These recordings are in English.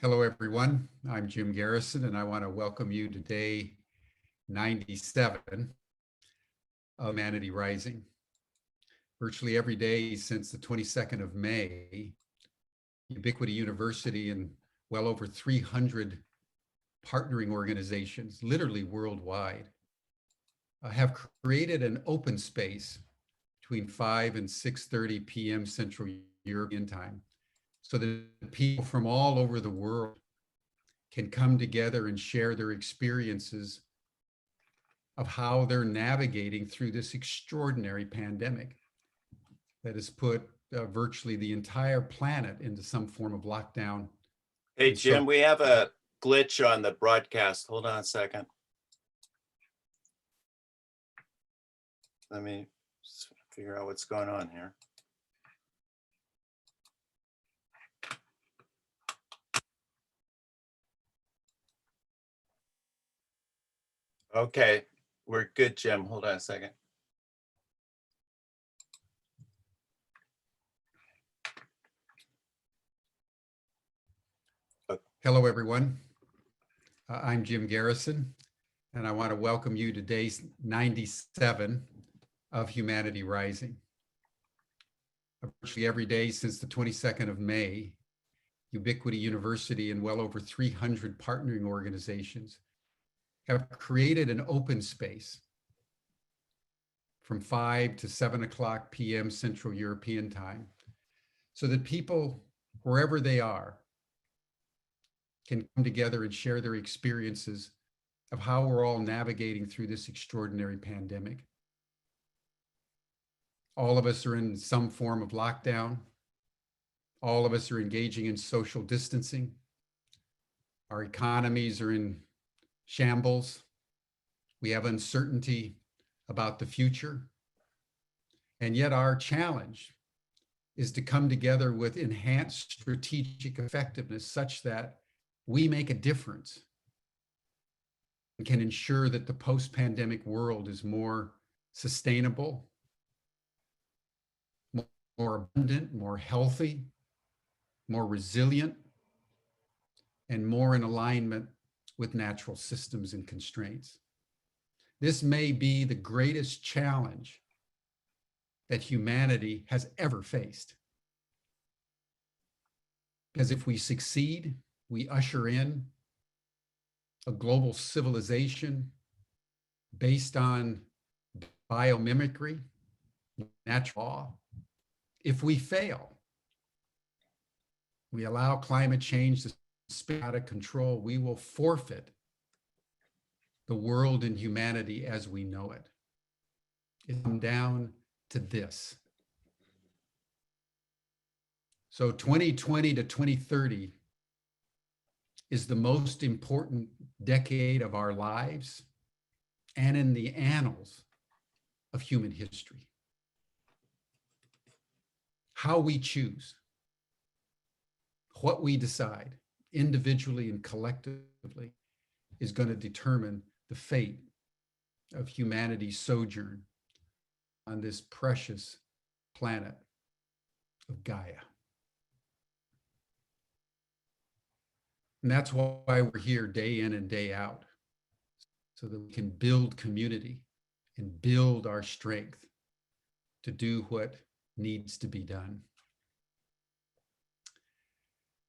Hello, everyone. I'm Jim Garrison, and I want to welcome you to day 97 of Humanity Rising. Virtually every day since the 22nd of May, Ubiquity University and well over 300 partnering organizations, literally worldwide, have created an open space between 5 and 6:30 p.m. Central European Time, so that people from all over the world can come together and share their experiences of how they're navigating through this extraordinary pandemic that has put virtually the entire planet into some form of lockdown. Hey, Jim, we have a glitch on the broadcast. Hold on a second. Let me figure out what's going on here. Okay, we're good, Jim. Hold on a second. Hello, everyone. I'm Jim Garrison, and I want to welcome you to day 97 of Humanity Rising. Virtually every day since the 22nd of May, Ubiquity University and well over 300 partnering organizations have created an open space from 5 to 7 o'clock p.m. Central European Time, so that people, wherever they are, can come together and share their experiences of how we're all navigating through this extraordinary pandemic. All of us are in some form of lockdown. All of us are engaging in social distancing. Our economies are in shambles. We have uncertainty about the future. And yet our challenge is to come together with enhanced strategic effectiveness such that we make a difference and can ensure that the post-pandemic world is more sustainable, more abundant, more healthy, more resilient, and more in alignment with natural systems and constraints. This may be the greatest challenge that humanity has ever faced. Because if we succeed, we usher in a global civilization based on biomimicry, natural law. If we fail, we allow climate change to spin out of control, we will forfeit the world and humanity as we know it. It comes down to this. So 2020 to 2030 is the most important decade of our lives and in the annals of human history. How we choose, what we decide, individually and collectively, is going to determine the fate of humanity's sojourn on this precious planet of Gaia. And that's why we're here day in and day out, so that we can build community and build our strength to do what needs to be done.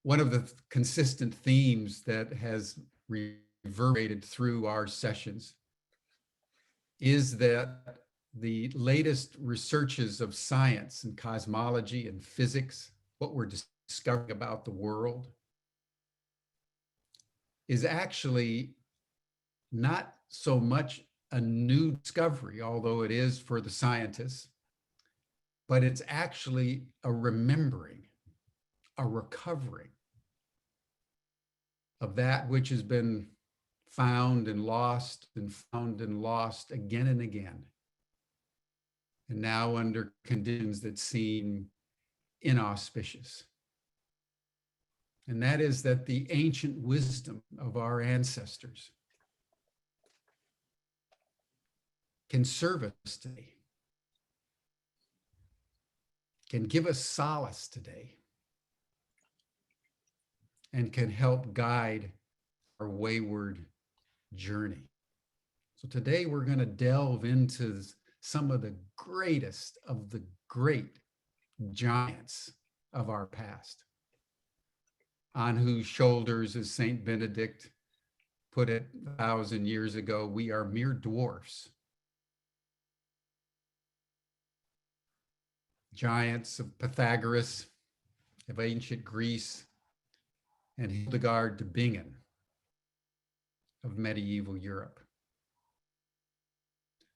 One of the consistent themes that has reverberated through our sessions is that the latest researches of science and cosmology and physics, what we're discovering about the world, is actually not so much a new discovery, although it is for the scientists, but it's actually a remembering, a recovering of that which has been found and lost again and again, and now under conditions that seem inauspicious. And that is that the ancient wisdom of our ancestors can serve us today, can give us solace today, and can help guide our wayward journey. So today we're going to delve into some of the greatest of the great giants of our past, on whose shoulders, as Saint Benedict put it 1,000 years ago, we are mere dwarfs. Giants of Pythagoras, of ancient Greece, and Hildegard von Bingen of medieval Europe.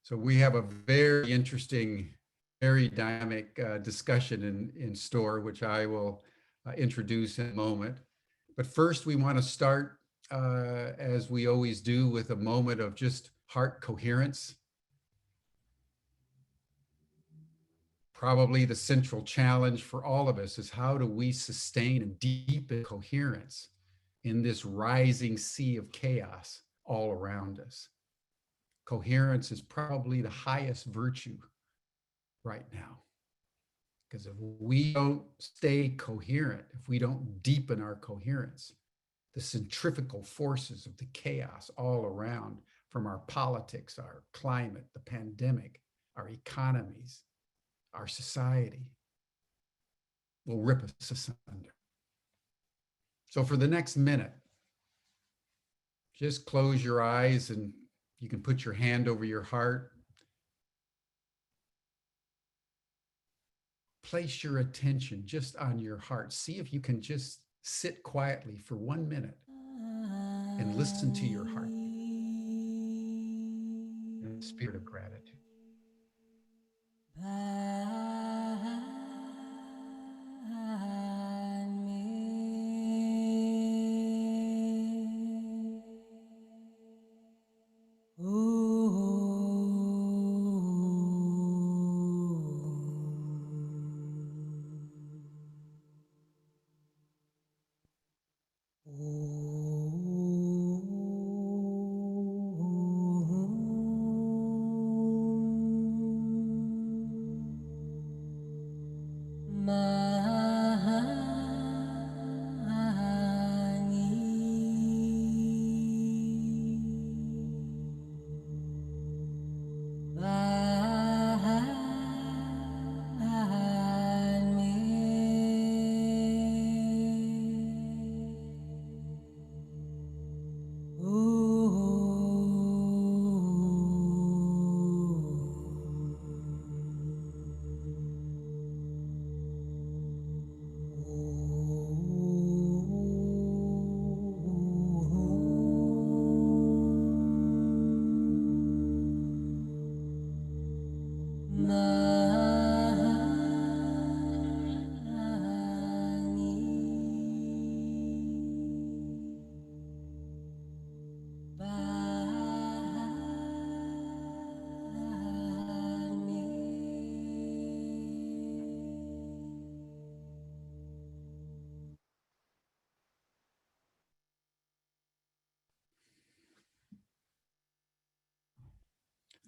So we have a very interesting, very dynamic discussion in store, which I will introduce in a moment. But first, we want to start, as we always do, with a moment of just heart coherence. Probably the central challenge for all of us is, how do we sustain and deepen coherence in this rising sea of chaos all around us? Coherence is probably the highest virtue right now. Because if we don't stay coherent, if we don't deepen our coherence, the centrifugal forces of the chaos all around, from our politics, our climate, the pandemic, our economies, our society, will rip us asunder. So for the next minute, just close your eyes, and you can put your hand over your heart. Place your attention just on your heart. See if you can just sit quietly for 1 minute and listen to your heart in the spirit of gratitude.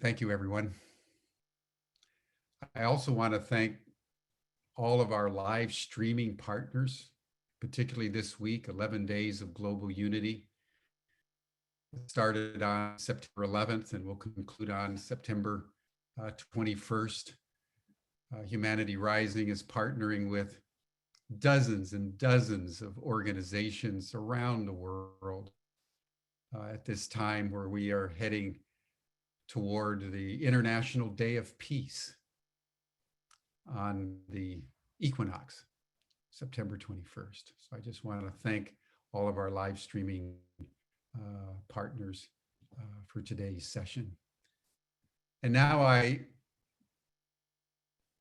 Thank you, everyone. I also want to thank all of our live streaming partners, particularly this week, 11 Days of Global Unity. It started on September 11th and will conclude on September 21st. Humanity Rising is partnering with dozens and dozens of organizations around the world at this time, where we are heading toward the International Day of Peace on the equinox, September 21st. So I just want to thank all of our live streaming partners for today's session. And now I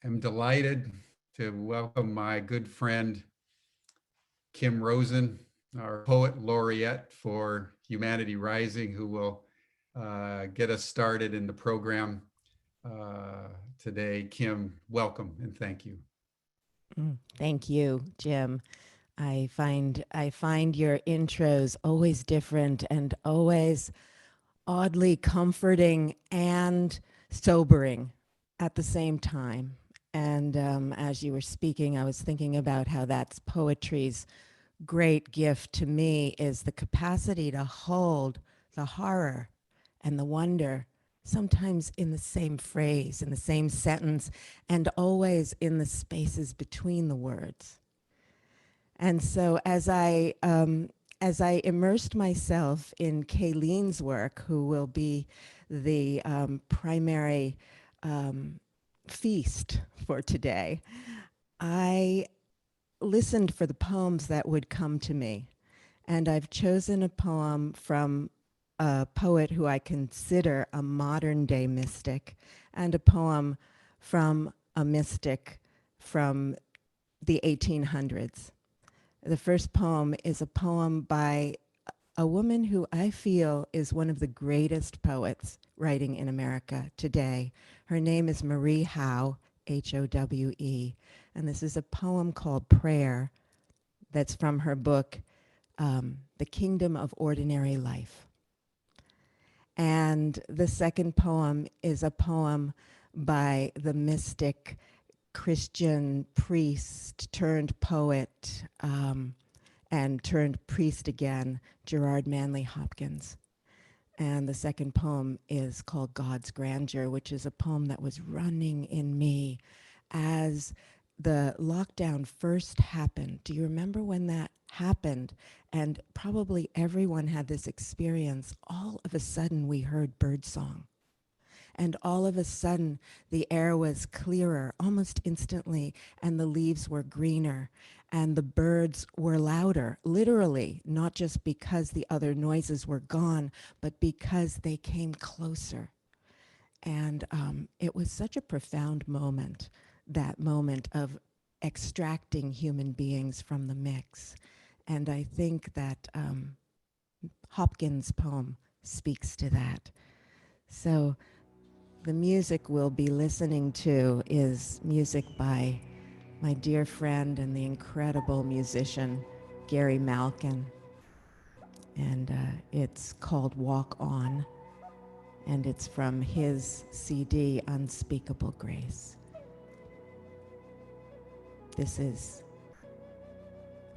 am delighted to welcome my good friend, Kim Rosen, our poet laureate for Humanity Rising, who will get us started in the program today. Kim, welcome and thank you. Thank you, Jim. I find your intros always different and always oddly comforting and sobering at the same time. And as you were speaking, I was thinking about how that's poetry's great gift to me is the capacity to hold the horror and the wonder, sometimes in the same phrase, in the same sentence, and always in the spaces between the words. And so as I immersed myself in Kayleen's work, who will be the primary feast for today, I listened for the poems that would come to me. And I've chosen a poem from a poet who I consider a modern day mystic, and a poem from a mystic from the 1800s. The first poem is a poem by a woman who I feel is one of the greatest poets writing in America today. Her name is Marie Howe, Howe, and this is a poem called Prayer that's from her book, The Kingdom of Ordinary Life. And the second poem is a poem by the mystic Christian priest turned poet and turned priest again, Gerard Manley Hopkins. And the second poem is called God's Grandeur, which is a poem that was running in me as the lockdown first happened. Do you remember when that happened? And probably everyone had this experience. All of a sudden, we heard birdsong. And all of a sudden, the air was clearer almost instantly, and the leaves were greener, and the birds were louder, literally, not just because the other noises were gone, but because they came closer. And it was such a profound moment, that moment of extracting human beings from the mix. And I think that Hopkins' poem speaks to that. So the music we'll be listening to is music by my dear friend and the incredible musician, Gary Malkin. And it's called Walk On, and it's from his CD, Unspeakable Grace. This is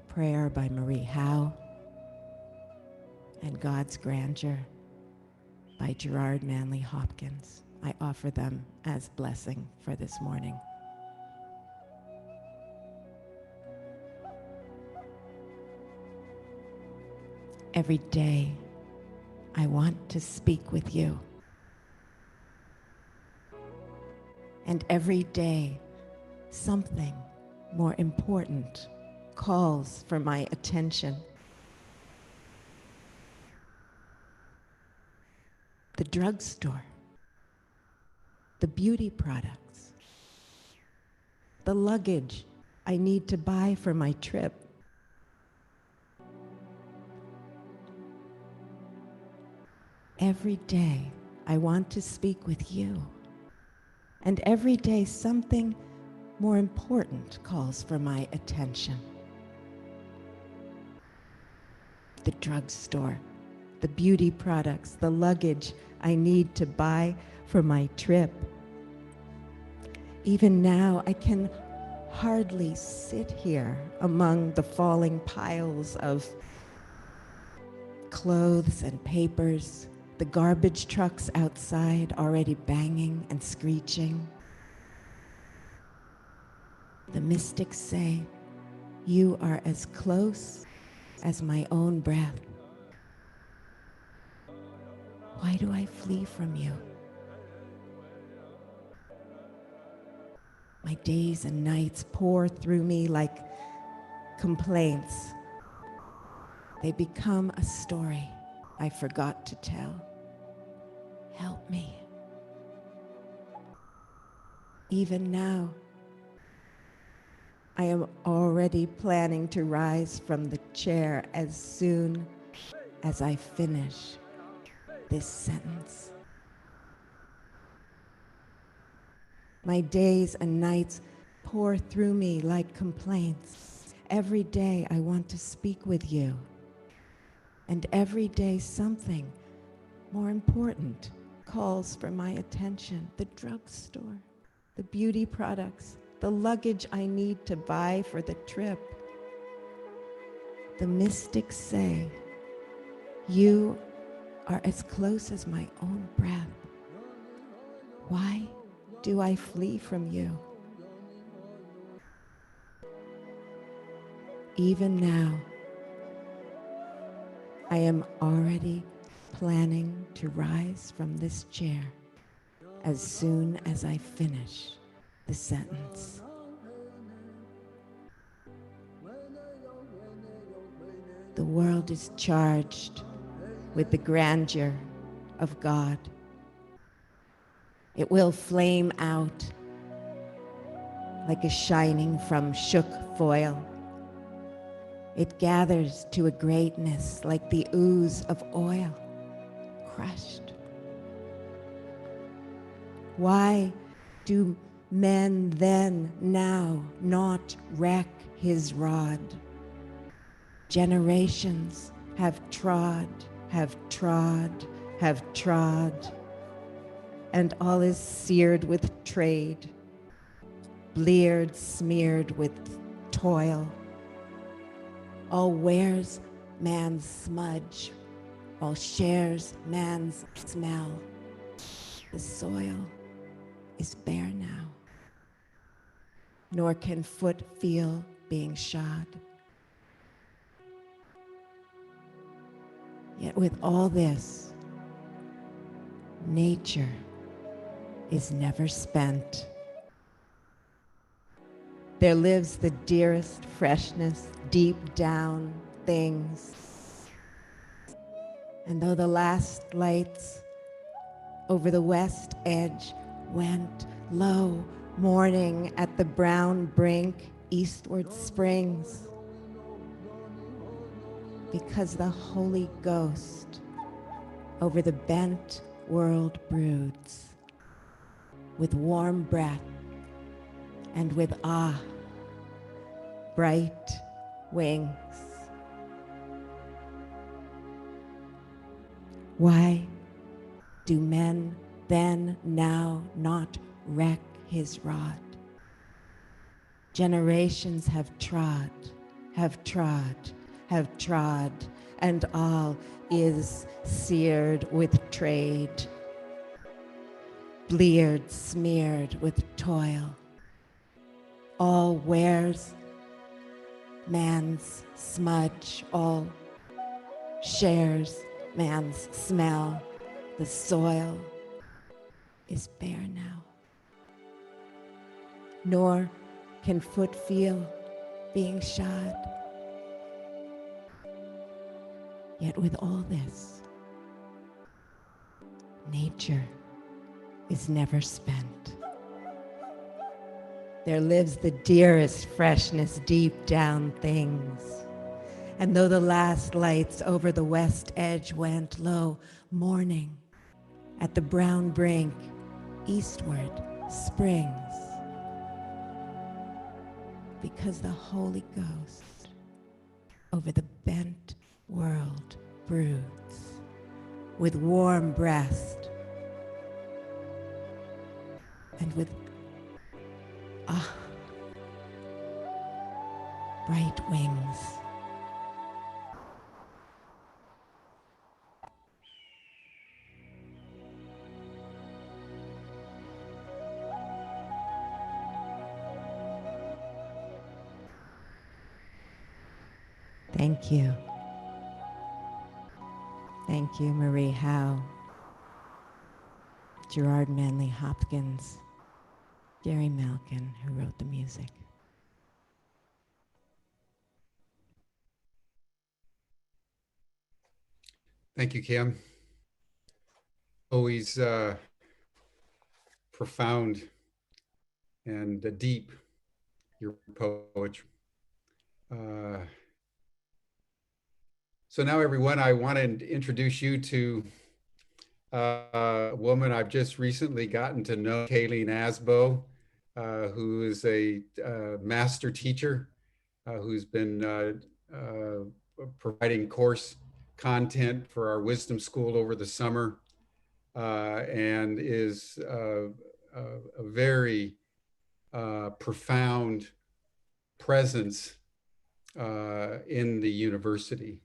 Prayer by Marie Howe and God's Grandeur by Gerard Manley Hopkins. I offer them as blessing for this morning. Every day, I want to speak with you. And every day, something more important calls for my attention. The drugstore, the beauty products, the luggage I need to buy for my trip. Every day, I want to speak with you. And every day, something more important calls for my attention. The drugstore, the beauty products, the luggage I need to buy for my trip. Even now, I can hardly sit here among the falling piles of clothes and papers, the garbage trucks outside already banging and screeching. The mystics say, you are as close as my own breath. Why do I flee from you? My days and nights pour through me like complaints. They become a story I forgot to tell. Help me. Even now, I am already planning to rise from the chair as soon as I finish this sentence. My days and nights pour through me like complaints. Every day I want to speak with you. And every day something more important calls for my attention. The drugstore, the beauty products, the luggage I need to buy for the trip. The mystics say, you are as close as my own breath. Why do I flee from you? Even now, I am already planning to rise from this chair as soon as I finish the sentence. The world is charged with the grandeur of God. It will flame out like a shining from shook foil. It gathers to a greatness like the ooze of oil, crushed. Why do men then now not wreck his rod? Generations have trod, have trod, have trod, and all is seared with trade, bleared, smeared with toil. All wears man's smudge, all shares man's smell. The soil is bare now, nor can foot feel being shod. Yet with all this, nature is never spent. There lives the dearest freshness deep down things. And though the last lights over the west edge went, lo, morning at the brown brink eastward springs, because the Holy Ghost over the bent world broods with warm breath and with bright wings. Why do men then now not wreck his rod? Generations have trod, have trod, have trod, and all is seared with trade, bleared, smeared with toil. All wears man's smudge, all shares man's smell. The soil is bare now, nor can foot feel being shod. Yet with all this, nature is never spent. There lives the dearest freshness deep down things. And though the last lights over the west edge went, lo, morning at the brown brink eastward springs, because the Holy Ghost over the bent world broods with warm breast and with bright wings. Thank you. Thank you, Marie Howe, Gerard Manley Hopkins, Gary Malkin, who wrote the music. Thank you, Kim. Always profound and deep, your poetry. So now, everyone, I want to introduce you to a woman I've just recently gotten to know, Kayleen Asbo, who is a master teacher who's been providing course content for our wisdom school over the summer, and is a very profound presence in the university.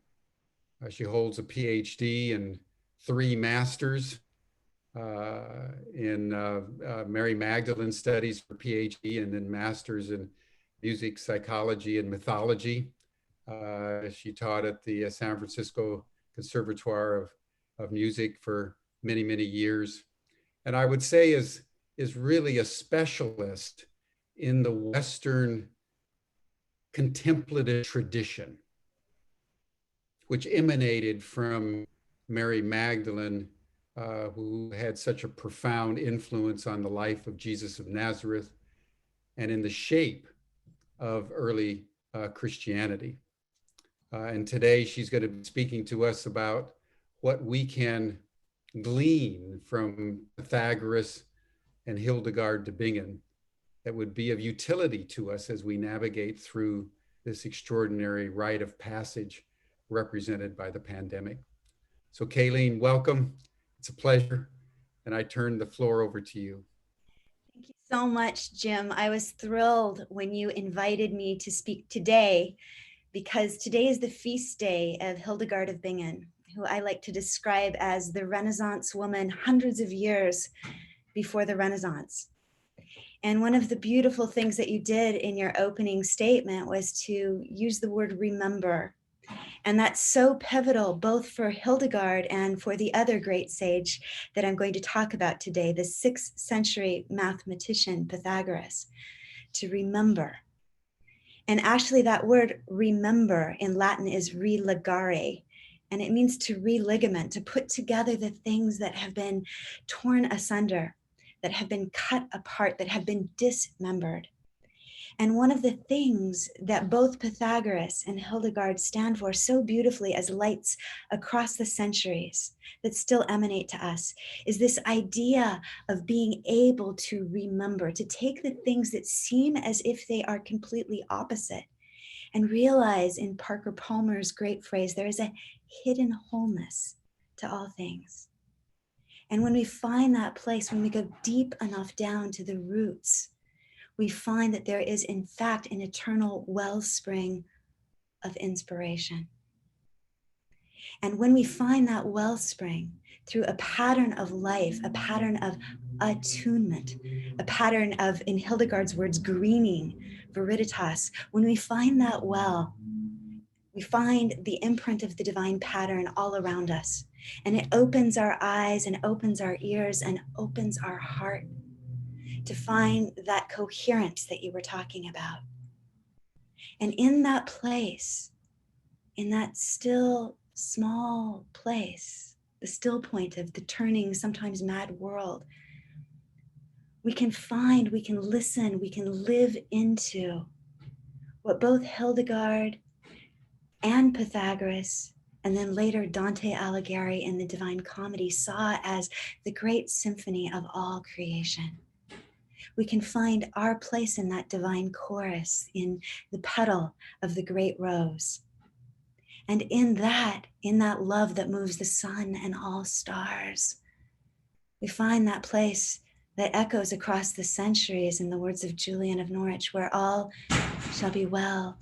She holds a Ph.D. and 3 masters in Mary Magdalene studies for Ph.D. and then masters in music psychology and mythology. She taught at the San Francisco Conservatory of Music for many, many years. And I would say is really a specialist in the Western contemplative tradition, which emanated from Mary Magdalene, who had such a profound influence on the life of Jesus of Nazareth and in the shape of early Christianity. And today she's going to be speaking to us about what we can glean from Pythagoras and Hildegard von Bingen that would be of utility to us as we navigate through this extraordinary rite of passage represented by the pandemic. So Kayleen, welcome. It's a pleasure. And I turn the floor over to you. Thank you so much, Jim. I was thrilled when you invited me to speak today, because today is the feast day of Hildegard of Bingen, who I like to describe as the Renaissance woman hundreds of years before the Renaissance. And one of the beautiful things that you did in your opening statement was to use the word remember. And that's so pivotal, both for Hildegard and for the other great sage that I'm going to talk about today, the 6th century mathematician Pythagoras, to remember. And actually that word remember in Latin is religare, and it means to religament, to put together the things that have been torn asunder, that have been cut apart, that have been dismembered. And one of the things that both Pythagoras and Hildegard stand for so beautifully as lights across the centuries that still emanate to us is this idea of being able to remember, to take the things that seem as if they are completely opposite and realize, in Parker Palmer's great phrase, there is a hidden wholeness to all things. And when we find that place, when we go deep enough down to the roots, we find that there is, in fact, an eternal wellspring of inspiration. And when we find that wellspring through a pattern of life, a pattern of attunement, a pattern of, in Hildegard's words, greening, viriditas, when we find that well, we find the imprint of the divine pattern all around us. And it opens our eyes and opens our ears and opens our heart to find that coherence that you were talking about. And in that place, in that still small place, the still point of the turning, sometimes mad world, we can find, we can listen, we can live into what both Hildegard and Pythagoras, and then later Dante Alighieri in the Divine Comedy saw as the great symphony of all creation. We can find our place in that divine chorus, in the petal of the great rose. And in that love that moves the sun and all stars, we find that place that echoes across the centuries in the words of Julian of Norwich, where all shall be well,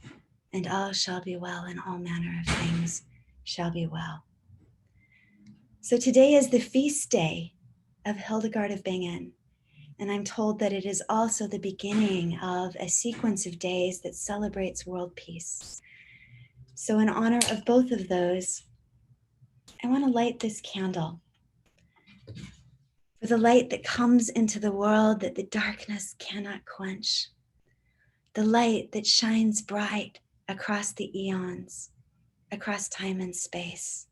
and all shall be well, and all manner of things shall be well. So today is the feast day of Hildegard of Bingen. And I'm told that it is also the beginning of a sequence of days that celebrates world peace. So in honor of both of those, I want to light this candle for the light that comes into the world that the darkness cannot quench, the light that shines bright across the eons, across time and space,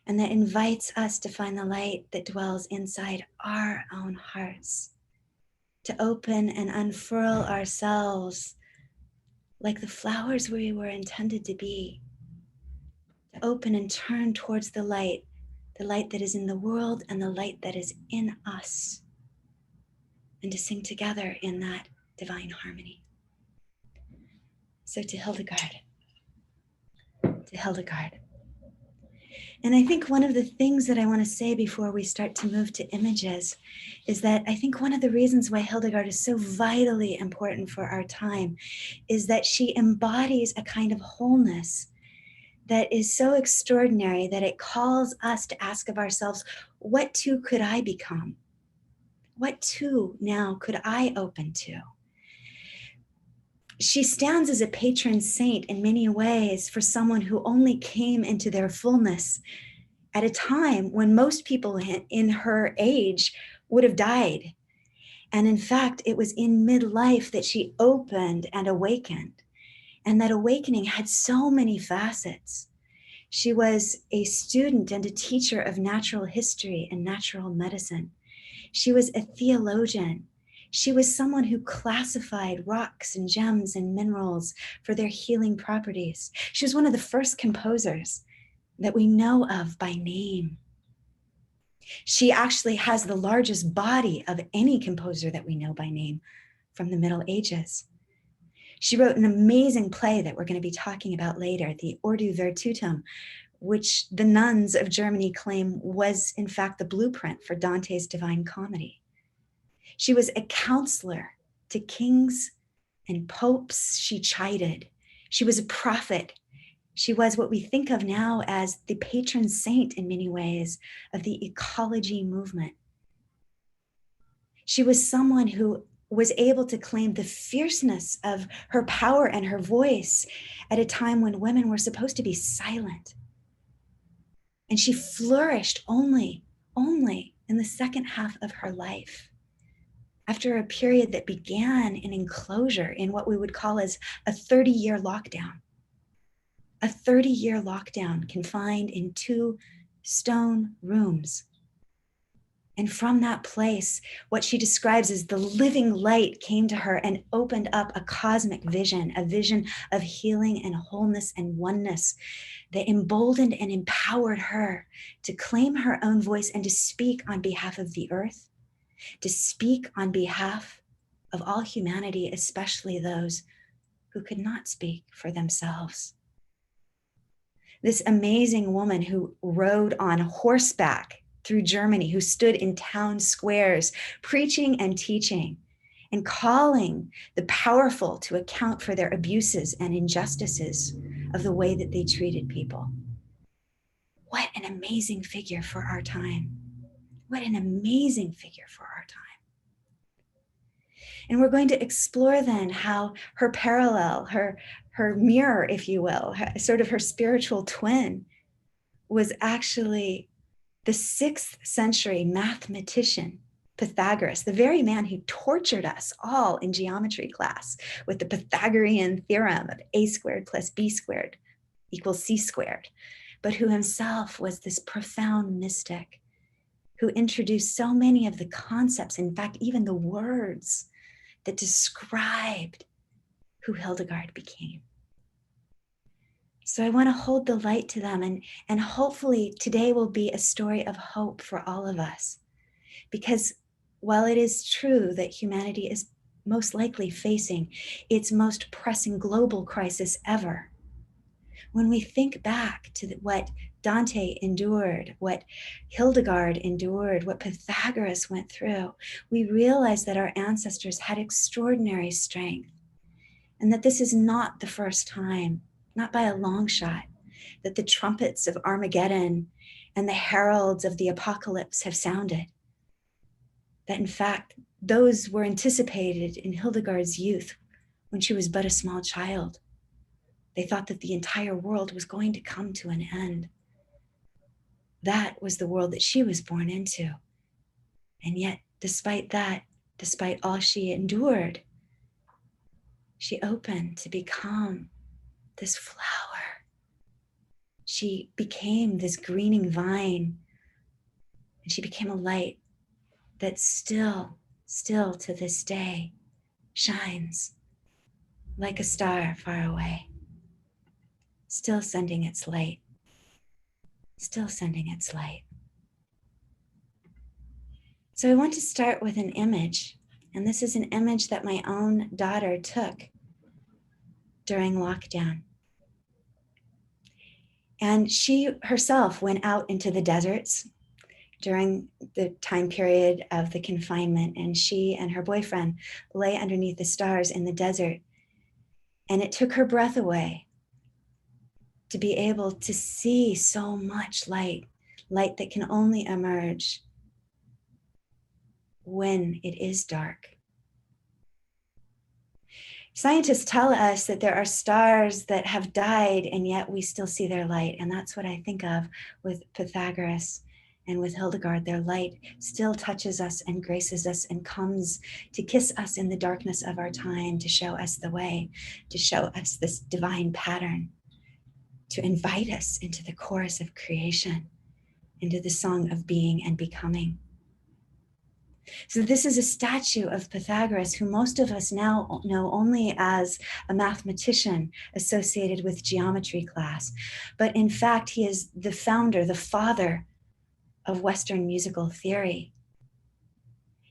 and that invites us to find the light that dwells inside our own hearts, to open and unfurl ourselves like the flowers we were intended to be, to open and turn towards the light that is in the world and the light that is in us, and to sing together in that divine harmony. So to Hildegard. And I think one of the things that I want to say before we start to move to images is that I think one of the reasons why Hildegard is so vitally important for our time is that she embodies a kind of wholeness that is so extraordinary that it calls us to ask of ourselves, what too could I become? What too now could I open to? She stands as a patron saint in many ways for someone who only came into their fullness at a time when most people in her age would have died. And in fact, it was in midlife that she opened and awakened. And that awakening had so many facets. She was a student and a teacher of natural history and natural medicine. She was a theologian. She was someone who classified rocks and gems and minerals for their healing properties. She was one of the first composers that we know of by name. She actually has the largest body of any composer that we know by name from the Middle Ages. She wrote an amazing play that we're going to be talking about later, the Ordo Virtutum, which the nuns of Germany claim was in fact the blueprint for Dante's Divine Comedy. She was a counselor to kings and popes she chided. She was a prophet. She was what we think of now as the patron saint in many ways of the ecology movement. She was someone who was able to claim the fierceness of her power and her voice at a time when women were supposed to be silent. And she flourished only in the second half of her life, after a period that began in enclosure in what we would call as a 30-year lockdown. A 30-year lockdown confined in 2 stone rooms. And from that place, what she describes as the living light came to her and opened up a cosmic vision, a vision of healing and wholeness and oneness that emboldened and empowered her to claim her own voice and to speak on behalf of the earth, to speak on behalf of all humanity, especially those who could not speak for themselves. This amazing woman who rode on horseback through Germany, who stood in town squares, preaching and teaching and calling the powerful to account for their abuses and injustices of the way that they treated people. What an amazing figure for our time. What an amazing figure for our time. And we're going to explore then how her parallel, her mirror, if you will, sort of her spiritual twin, was actually the 6th century mathematician, Pythagoras, the very man who tortured us all in geometry class with the Pythagorean theorem of a squared plus b squared equals c squared, but who himself was this profound mystic who introduced so many of the concepts, in fact, even the words that described who Hildegard became. So I want to hold the light to them, and hopefully today will be a story of hope for all of us. Because while it is true that humanity is most likely facing its most pressing global crisis ever, when we think back to what Dante endured, what Hildegard endured, what Pythagoras went through, we realize that our ancestors had extraordinary strength, and that this is not the first time, not by a long shot, that the trumpets of Armageddon and the heralds of the apocalypse have sounded. That in fact, those were anticipated in Hildegard's youth when she was but a small child. They thought that the entire world was going to come to an end. That was the world that she was born into. And yet, despite that, despite all she endured, she opened to become this flower. She became this greening vine, and she became a light that still to this day shines like a star far away, still sending its light, still sending its light. So I want to start with an image, and this is an image that my own daughter took during lockdown. And she herself went out into the deserts during the time period of the confinement, and she and her boyfriend lay underneath the stars in the desert. And it took her breath away to be able to see so much light that can only emerge when it is dark. Scientists tell us that there are stars that have died and yet we still see their light. And that's what I think of with Pythagoras and with Hildegard. Their light still touches us and graces us and comes to kiss us in the darkness of our time, to show us the way, to show us this divine pattern, to invite us into the chorus of creation, into the song of being and becoming. So this is a statue of Pythagoras, who most of us now know only as a mathematician associated with geometry class. But in fact, he is the founder, the father of Western musical theory.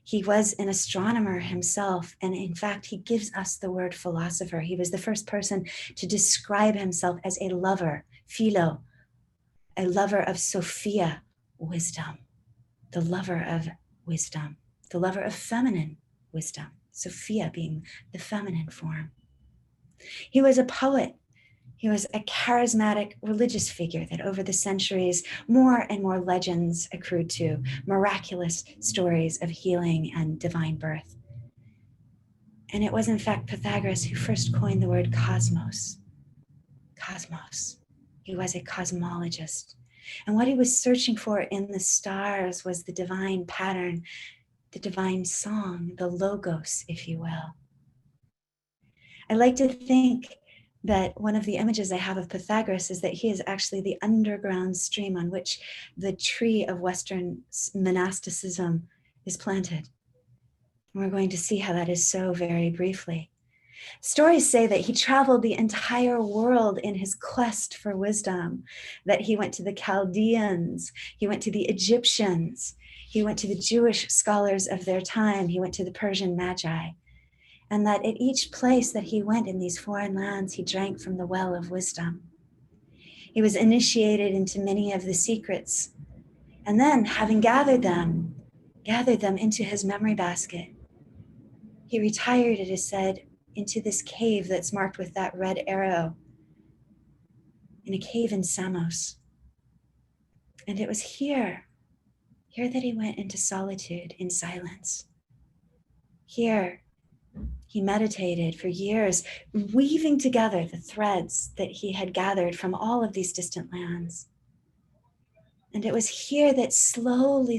He was an astronomer himself. And in fact, he gives us the word philosopher. He was the first person to describe himself as a lover, philo, a lover of Sophia, wisdom, the lover of wisdom. The lover of feminine wisdom, Sophia being the feminine form. He was a poet. He was a charismatic religious figure that over the centuries, more and more legends accrued to, miraculous stories of healing and divine birth. And it was in fact Pythagoras who first coined the word cosmos. Cosmos. He was a cosmologist. And what he was searching for in the stars was the divine pattern, the divine song, the logos, if you will. I like to think that one of the images I have of Pythagoras is that he is actually the underground stream on which the tree of Western monasticism is planted. And we're going to see how that is so very briefly. Stories say that he traveled the entire world in his quest for wisdom, that he went to the Chaldeans, he went to the Egyptians, he went to the Jewish scholars of their time, he went to the Persian Magi, and that at each place that he went in these foreign lands, he drank from the well of wisdom. He was initiated into many of the secrets, and then having gathered them into his memory basket, he retired, it is said, into this cave that's marked with that red arrow, in a cave in Samos. And it was here that he went into solitude, in silence. Here, he meditated for years, weaving together the threads that he had gathered from all of these distant lands. And it was here that slowly,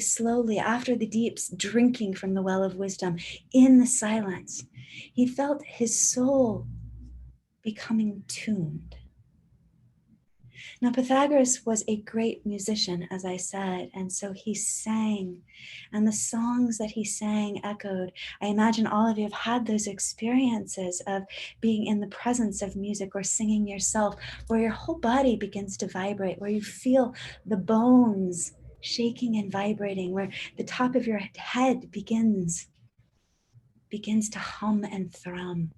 after the deep drinking from the well of wisdom, in the silence, he felt his soul becoming tuned. Now, Pythagoras was a great musician, as I said, and so he sang, and the songs that he sang echoed. I imagine all of you have had those experiences of being in the presence of music or singing yourself, where your whole body begins to vibrate, where you feel the bones shaking and vibrating, where the top of your head begins to hum and thrum.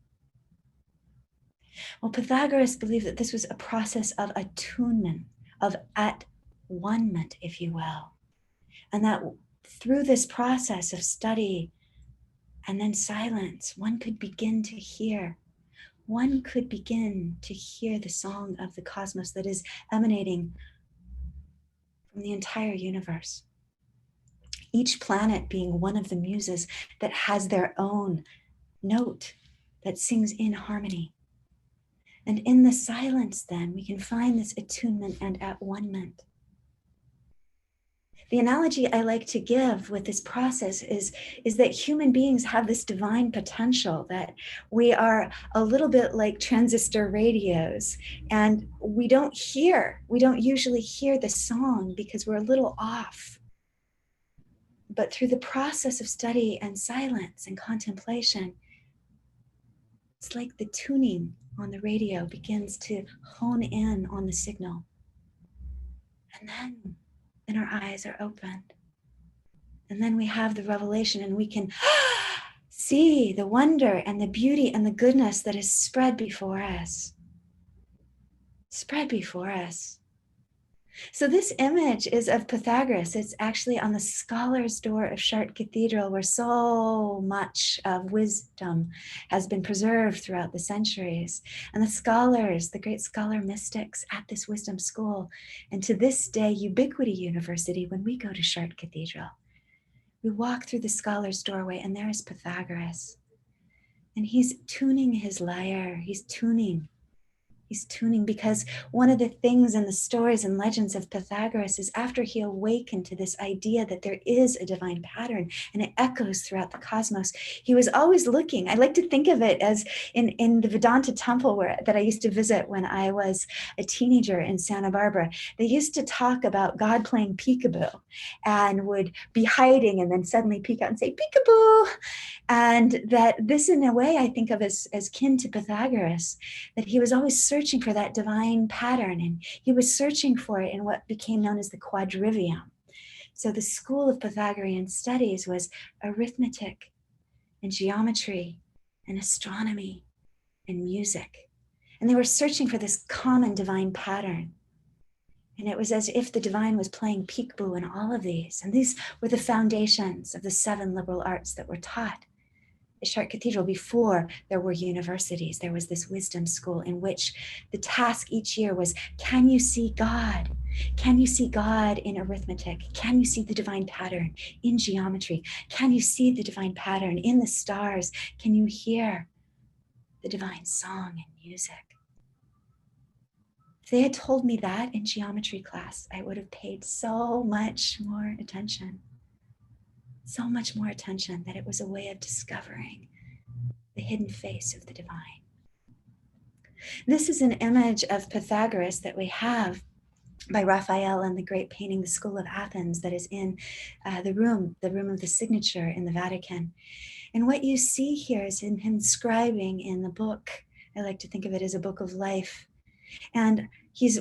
Well, Pythagoras believed that this was a process of attunement, of at-one-ment, if you will. And that through this process of study and then silence, one could begin to hear. One could begin to hear the song of the cosmos that is emanating from the entire universe. Each planet being one of the muses that has their own note that sings in harmony. And in the silence, then, we can find this attunement and at-one-ment. The analogy I like to give with this process is that human beings have this divine potential, that we are a little bit like transistor radios, and we don't usually hear the song because we're a little off. But through the process of study and silence and contemplation, it's like the tuning on the radio begins to hone in on the signal. And then our eyes are opened. And then we have the revelation, and we can see the wonder and the beauty and the goodness that is spread before us. Spread before us. So this image is of Pythagoras. It's actually on the scholar's door of Chartres Cathedral, where so much of wisdom has been preserved throughout the centuries. And the scholars, the great scholar mystics at this wisdom school, and to this day, Ubiquity University, when we go to Chartres Cathedral, we walk through the scholar's doorway and there is Pythagoras. And he's tuning his lyre, he's tuning because one of the things in the stories and legends of Pythagoras is after he awakened to this idea that there is a divine pattern and it echoes throughout the cosmos, he was always looking. I like to think of it as in the Vedanta temple that I used to visit when I was a teenager in Santa Barbara. They used to talk about God playing peekaboo and would be hiding and then suddenly peek out and say peekaboo. And that this, in a way, I think of as kin to Pythagoras, that he was always searching for that divine pattern, and he was searching for it in what became known as the quadrivium. So the school of Pythagorean studies was arithmetic and geometry and astronomy and music. And they were searching for this common divine pattern. And it was as if the divine was playing peekaboo in all of these. And these were the foundations of the 7 liberal arts that were taught at Chartres Cathedral before there were universities. There was this wisdom school in which the task each year was, can you see God? Can you see God in arithmetic? Can you see the divine pattern in geometry? Can you see the divine pattern in the stars? Can you hear the divine song and music? If they had told me that in geometry class, I would have paid so much more attention. So much more attention, that it was a way of discovering the hidden face of the divine. This is an image of Pythagoras that we have by Raphael in the great painting, The School of Athens, that is in the room of the signature in the Vatican. And what you see here is him inscribing in the book. I like to think of it as a book of life. And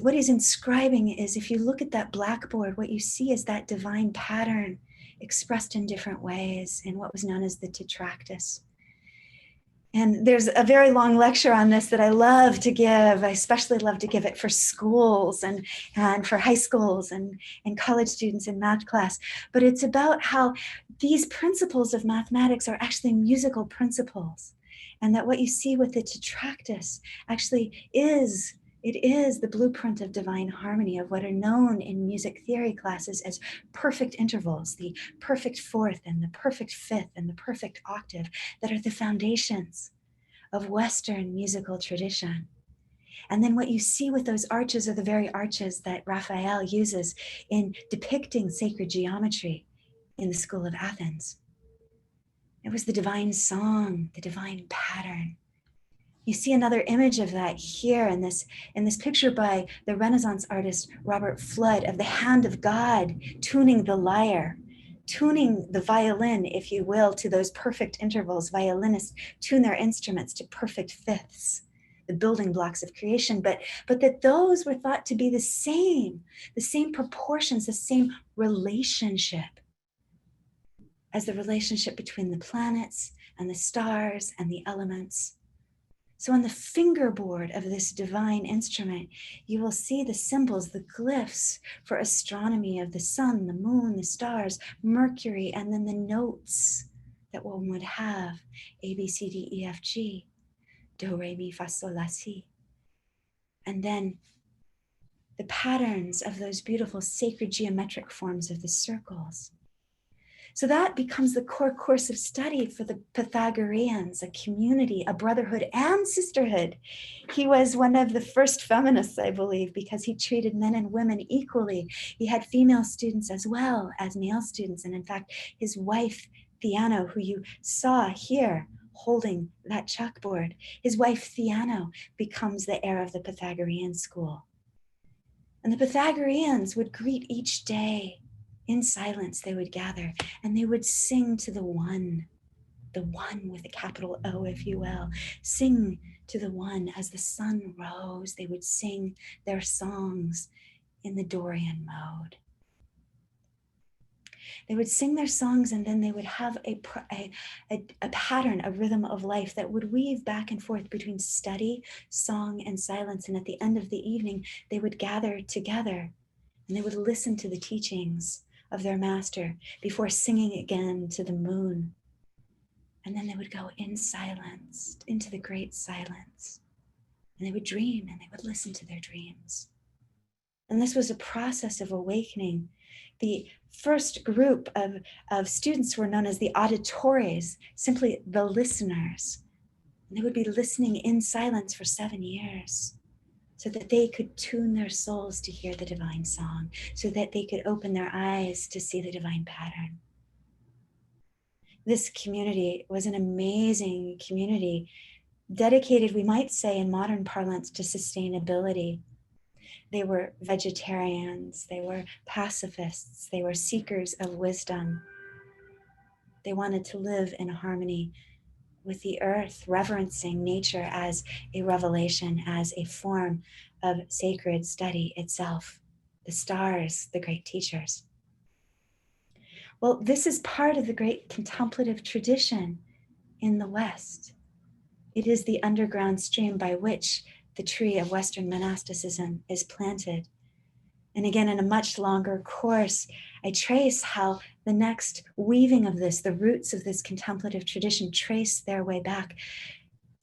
what he's inscribing is, if you look at that blackboard, what you see is that divine pattern expressed in different ways in what was known as the Tetractys. And there's a very long lecture on this that I love to give. I especially love to give it for schools and for high schools and college students in math class. But it's about how these principles of mathematics are actually musical principles. And that what you see with the Tetractys actually is the blueprint of divine harmony, of what are known in music theory classes as perfect intervals, the perfect fourth and the perfect fifth and the perfect octave, that are the foundations of Western musical tradition. And then what you see with those arches are the very arches that Raphael uses in depicting sacred geometry in the School of Athens. It was the divine song, the divine pattern. You see another image of that here in this picture by the Renaissance artist Robert Flood, of the hand of God tuning the lyre, tuning the violin, if you will, to those perfect intervals. Violinists tune their instruments to perfect fifths, the building blocks of creation, but that those were thought to be the same proportions, the same relationship as the relationship between the planets and the stars and the elements. So on the fingerboard of this divine instrument, you will see the symbols, the glyphs for astronomy of the sun, the moon, the stars, Mercury, and then the notes that one would have: A, B, C, D, E, F, G, Do, Re, Mi, Fa, Sol, La, Si. And then the patterns of those beautiful sacred geometric forms of the circles. So that becomes the core course of study for the Pythagoreans, a community, a brotherhood and sisterhood. He was one of the first feminists, I believe, because he treated men and women equally. He had female students as well as male students. And in fact, his wife, Theano, who you saw here holding that chalkboard, his wife, Theano, becomes the heir of the Pythagorean school. And the Pythagoreans would greet each day. In silence, they would gather and they would sing to the one with a capital O, if you will. Sing to the one as the sun rose. They would sing their songs in the Dorian mode. They would sing their songs, and then they would have a pattern, a rhythm of life that would weave back and forth between study, song, and silence. And at the end of the evening, they would gather together And they would listen to the teachings of their master before singing again to the moon. And then they would go in silence, into the great silence. And they would dream and they would listen to their dreams. And this was a process of awakening. The first group of students were known as the auditores, simply the listeners. And they would be listening in silence for 7 years so that they could tune their souls to hear the divine song, so that they could open their eyes to see the divine pattern. This community was an amazing community, dedicated, we might say in modern parlance, to sustainability. They were vegetarians, they were pacifists, they were seekers of wisdom. They wanted to live in harmony with the earth, reverencing nature as a revelation, as a form of sacred study itself. The stars, the great teachers. Well, this is part of the great contemplative tradition in the West. It is the underground stream by which the tree of Western monasticism is planted. And again, in a much longer course, I trace how the next weaving of this, the roots of this contemplative tradition, trace their way back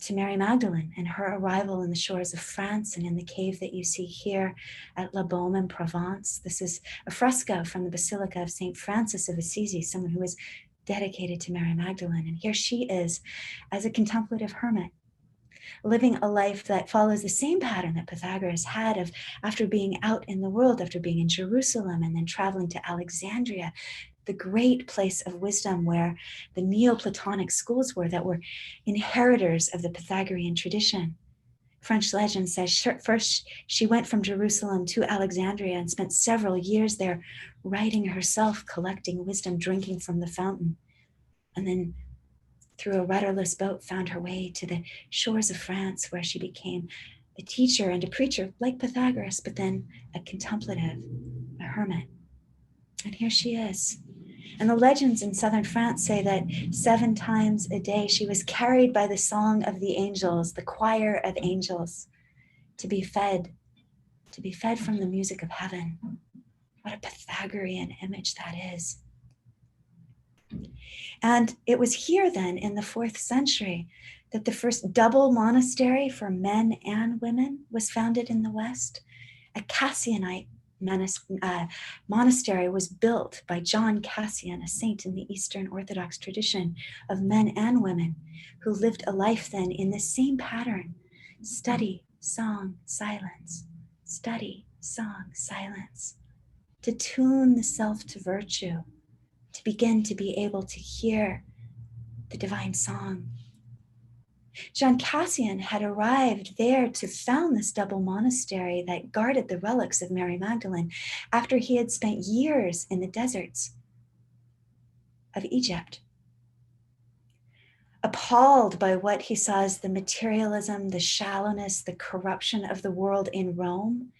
to Mary Magdalene and her arrival in the shores of France and in the cave that you see here at La Baume in Provence. This is a fresco from the Basilica of St. Francis of Assisi, someone who was dedicated to Mary Magdalene. And here she is as a contemplative hermit, living a life that follows the same pattern that Pythagoras had of, after being out in the world, after being in Jerusalem and then traveling to Alexandria, the great place of wisdom where the Neoplatonic schools were that were inheritors of the Pythagorean tradition. French legend says first she went from Jerusalem to Alexandria and spent several years there writing herself, collecting wisdom, drinking from the fountain. And then through a rudderless boat found her way to the shores of France, where she became a teacher and a preacher like Pythagoras, but then a contemplative, a hermit. And here she is. And the legends in southern France say that 7 times a day she was carried by the song of the angels, the choir of angels, to be fed from the music of heaven. What a Pythagorean image that is. And it was here then in the 4th century that the first double monastery for men and women was founded in the West. A Cassionite monastery was built by John Cassian, a saint in the Eastern Orthodox tradition of men and women who lived a life then in the same pattern: study, song, silence, study, song, silence, to tune the self to virtue, to begin to be able to hear the divine song. John Cassian had arrived there to found this double monastery that guarded the relics of Mary Magdalene after he had spent years in the deserts of Egypt. Appalled by what he saw as the materialism, the shallowness, the corruption of the world in Rome,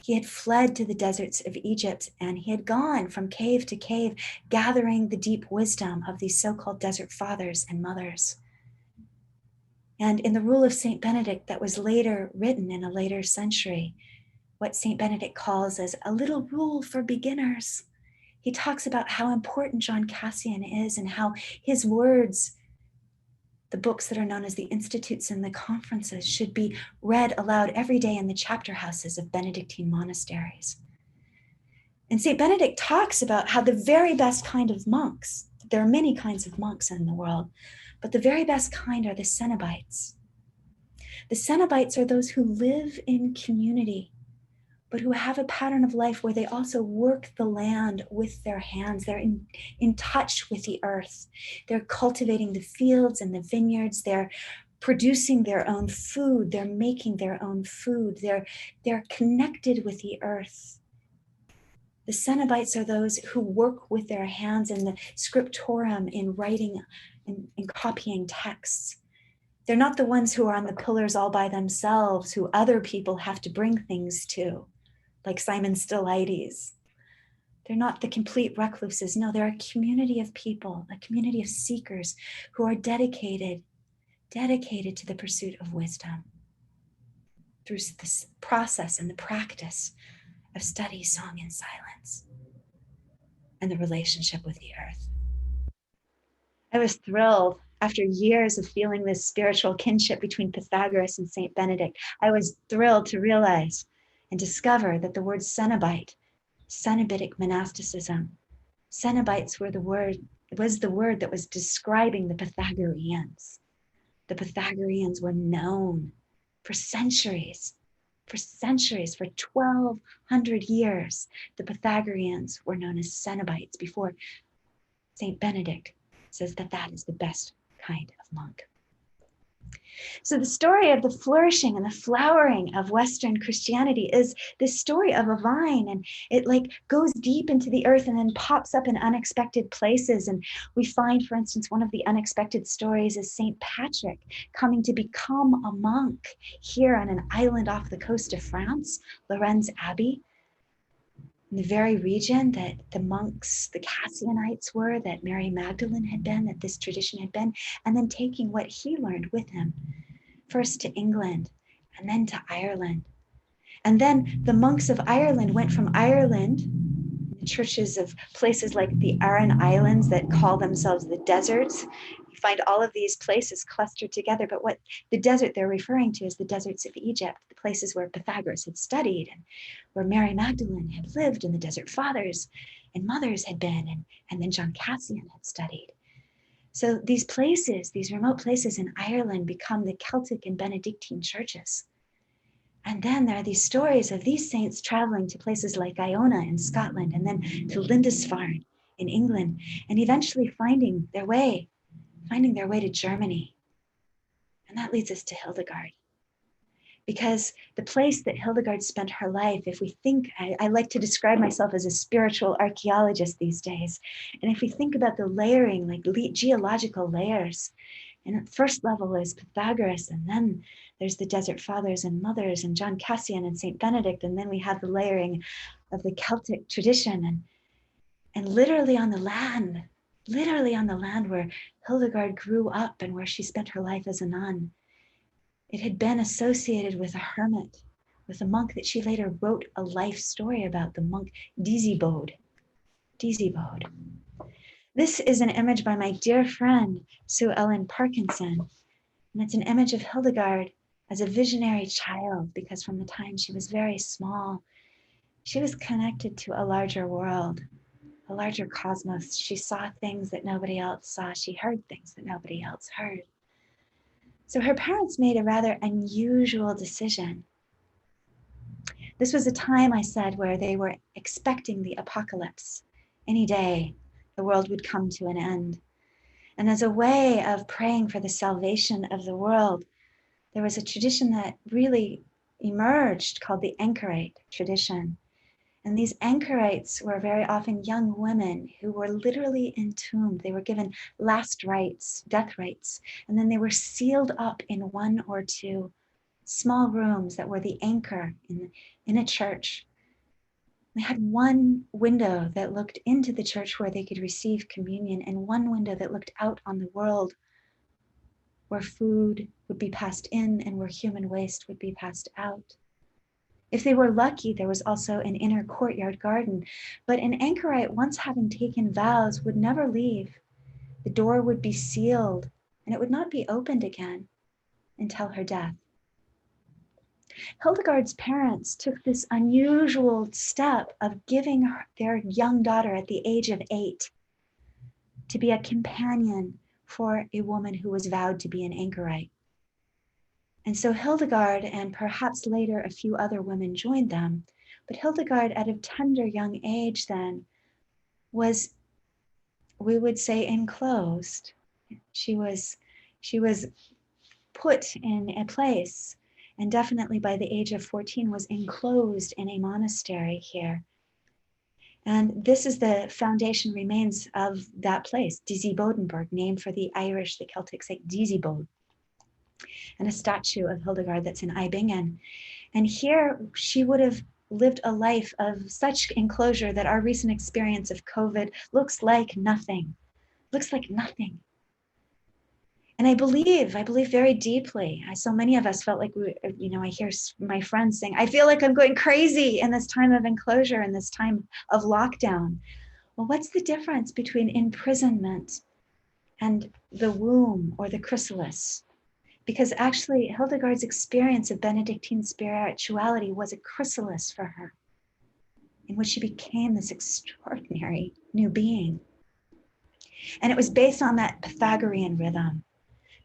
he had fled to the deserts of Egypt, and he had gone from cave to cave, gathering the deep wisdom of these so-called desert fathers and mothers. And in the Rule of St. Benedict that was later written in a later century, what St. Benedict calls as a little rule for beginners, he talks about how important John Cassian is and how his words, the books that are known as the Institutes and the Conferences, should be read aloud every day in the chapter houses of Benedictine monasteries. And St. Benedict talks about how the very best kind of monks, there are many kinds of monks in the world, but the very best kind are the Cenobites. The Cenobites are those who live in community, but who have a pattern of life where they also work the land with their hands. They're in touch with the earth. They're cultivating the fields and the vineyards. They're producing their own food. They're making their own food. They're connected with the earth. The Cenobites are those who work with their hands in the scriptorum, in writing and copying texts. They're not the ones who are on the pillars all by themselves, who other people have to bring things to, like Simon Stylites. They're not the complete recluses. No, they're a community of people, a community of seekers who are dedicated to the pursuit of wisdom through this process and the practice of study, song, and silence, and the relationship with the earth. I was thrilled after years of feeling this spiritual kinship between Pythagoras and Saint Benedict. I was thrilled to realize and discover that the word Cenobite, Cenobitic monasticism, Cenobites was the word that was describing the Pythagoreans. The Pythagoreans were known for centuries, for 1,200 years. The Pythagoreans were known as Cenobites before Saint Benedict says that that is the best kind of monk. So the story of the flourishing and the flowering of Western Christianity is this story of a vine, and it like goes deep into the earth and then pops up in unexpected places. And we find, for instance, one of the unexpected stories is Saint Patrick coming to become a monk here on an island off the coast of France, Lorenz Abbey, in the very region that the monks, the Cassianites were, that Mary Magdalene had been, that this tradition had been, and then taking what he learned with him, first to England and then to Ireland. And then the monks of Ireland went from Ireland, the churches of places like the Aran Islands that call themselves the deserts. You find all of these places clustered together, but what the desert they're referring to is the deserts of Egypt, the places where Pythagoras had studied and where Mary Magdalene had lived and the desert fathers and mothers had been, and then John Cassian had studied. So these places, these remote places in Ireland become the Celtic and Benedictine churches. And then there are these stories of these saints traveling to places like Iona in Scotland and then to Lindisfarne in England, and eventually finding their way to Germany. And that leads us to Hildegard. Because the place that Hildegard spent her life, if we think, I like to describe myself as a spiritual archaeologist these days. And if we think about the layering, like geological layers, and at first level is Pythagoras, and then there's the desert fathers and mothers and John Cassian and Saint Benedict, and then we have the layering of the Celtic tradition, and literally on the land where Hildegard grew up and where she spent her life as a nun, it had been associated with a hermit, with a monk that she later wrote a life story about, the monk Disibode. This is an image by my dear friend, Sue Ellen Parkinson, and it's an image of Hildegard as a visionary child, because from the time she was very small, she was connected to a larger world, a larger cosmos. She saw things that nobody else saw. She heard things that nobody else heard. So her parents made a rather unusual decision. This was a time, I said, where they were expecting the apocalypse. Any day, the world would come to an end. And as a way of praying for the salvation of the world, there was a tradition that really emerged called the anchorite tradition. And these anchorites were very often young women who were literally entombed. They were given last rites, death rites, and then they were sealed up in one or two small rooms that were the anchor in a church. They had one window that looked into the church where they could receive communion, and one window that looked out on the world where food would be passed in and where human waste would be passed out. If they were lucky, there was also an inner courtyard garden, but an anchorite, once having taken vows, would never leave. The door would be sealed and it would not be opened again until her death. Hildegard's parents took this unusual step of giving their young daughter at the age of 8 to be a companion for a woman who was vowed to be an anchorite. And so Hildegard, and perhaps later a few other women joined them, but Hildegard at a tender young age then was, we would say, enclosed. She was put in a place, and definitely by the age of 14 was enclosed in a monastery here. And this is the foundation remains of that place, Disibodenberg, named for the Irish, the Celtic saint Disibode, and a statue of Hildegard that's in Bingen. And here she would have lived a life of such enclosure that our recent experience of COVID looks like nothing. And And I believe very deeply. So many of us felt like I hear my friends saying, I feel like I'm going crazy in this time of enclosure, in this time of lockdown. Well, what's the difference between imprisonment and the womb or the chrysalis? Because actually Hildegard's experience of Benedictine spirituality was a chrysalis for her, in which she became this extraordinary new being. And it was based on that Pythagorean rhythm,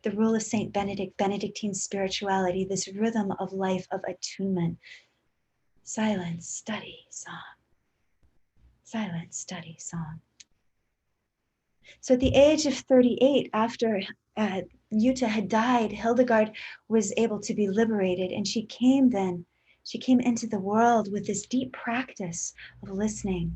the rule of Saint Benedict, Benedictine spirituality, this rhythm of life, of attunement. Silence, study, song. Silence, study, song. So at the age of 38, after Jutta had died, Hildegard was able to be liberated, and she came into the world with this deep practice of listening.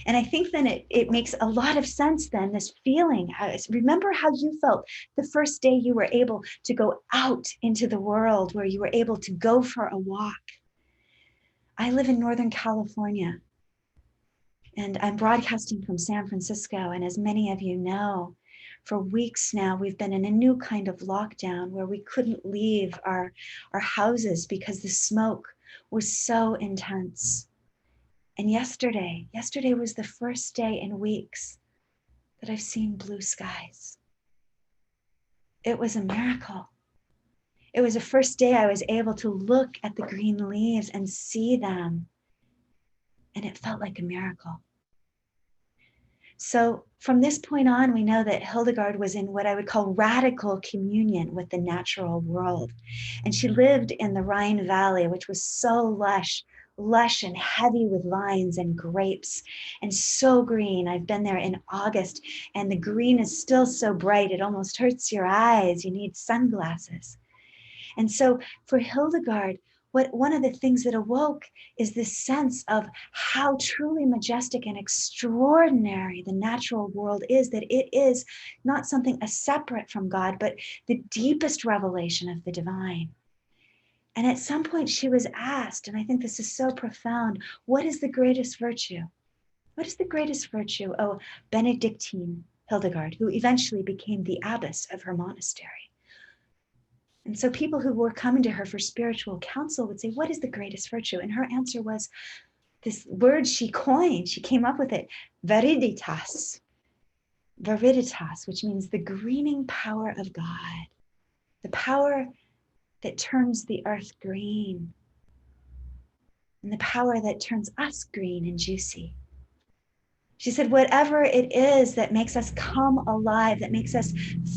And I think then it makes a lot of sense then, this feeling. Remember how you felt the first day you were able to go out into the world, where you were able to go for a walk. I live in Northern California, and I'm broadcasting from San Francisco. And as many of you know, for weeks now, we've been in a new kind of lockdown where we couldn't leave our houses because the smoke was so intense. And yesterday was the first day in weeks that I've seen blue skies. It was a miracle. It was the first day I was able to look at the green leaves and see them. And it felt like a miracle. So from this point on, we know that Hildegard was in what I would call radical communion with the natural world. And she lived in the Rhine Valley, which was so lush and heavy with vines and grapes and so green. I've been there in August, and the green is still so bright, it almost hurts your eyes. You need sunglasses. And so for Hildegard, one of the things that awoke is this sense of how truly majestic and extraordinary the natural world is, that it is not something separate from God, but the deepest revelation of the divine. And at some point she was asked, and I think this is so profound, what is the greatest virtue? What is the greatest virtue? Oh, Benedictine Hildegard, who eventually became the abbess of her monastery. And so people who were coming to her for spiritual counsel would say, what is the greatest virtue? And her answer was this word she coined, she came up with it, viriditas. Viriditas, which means the greening power of God, the power that turns the earth green, and the power that turns us green and juicy. She said, whatever it is that makes us come alive, that makes us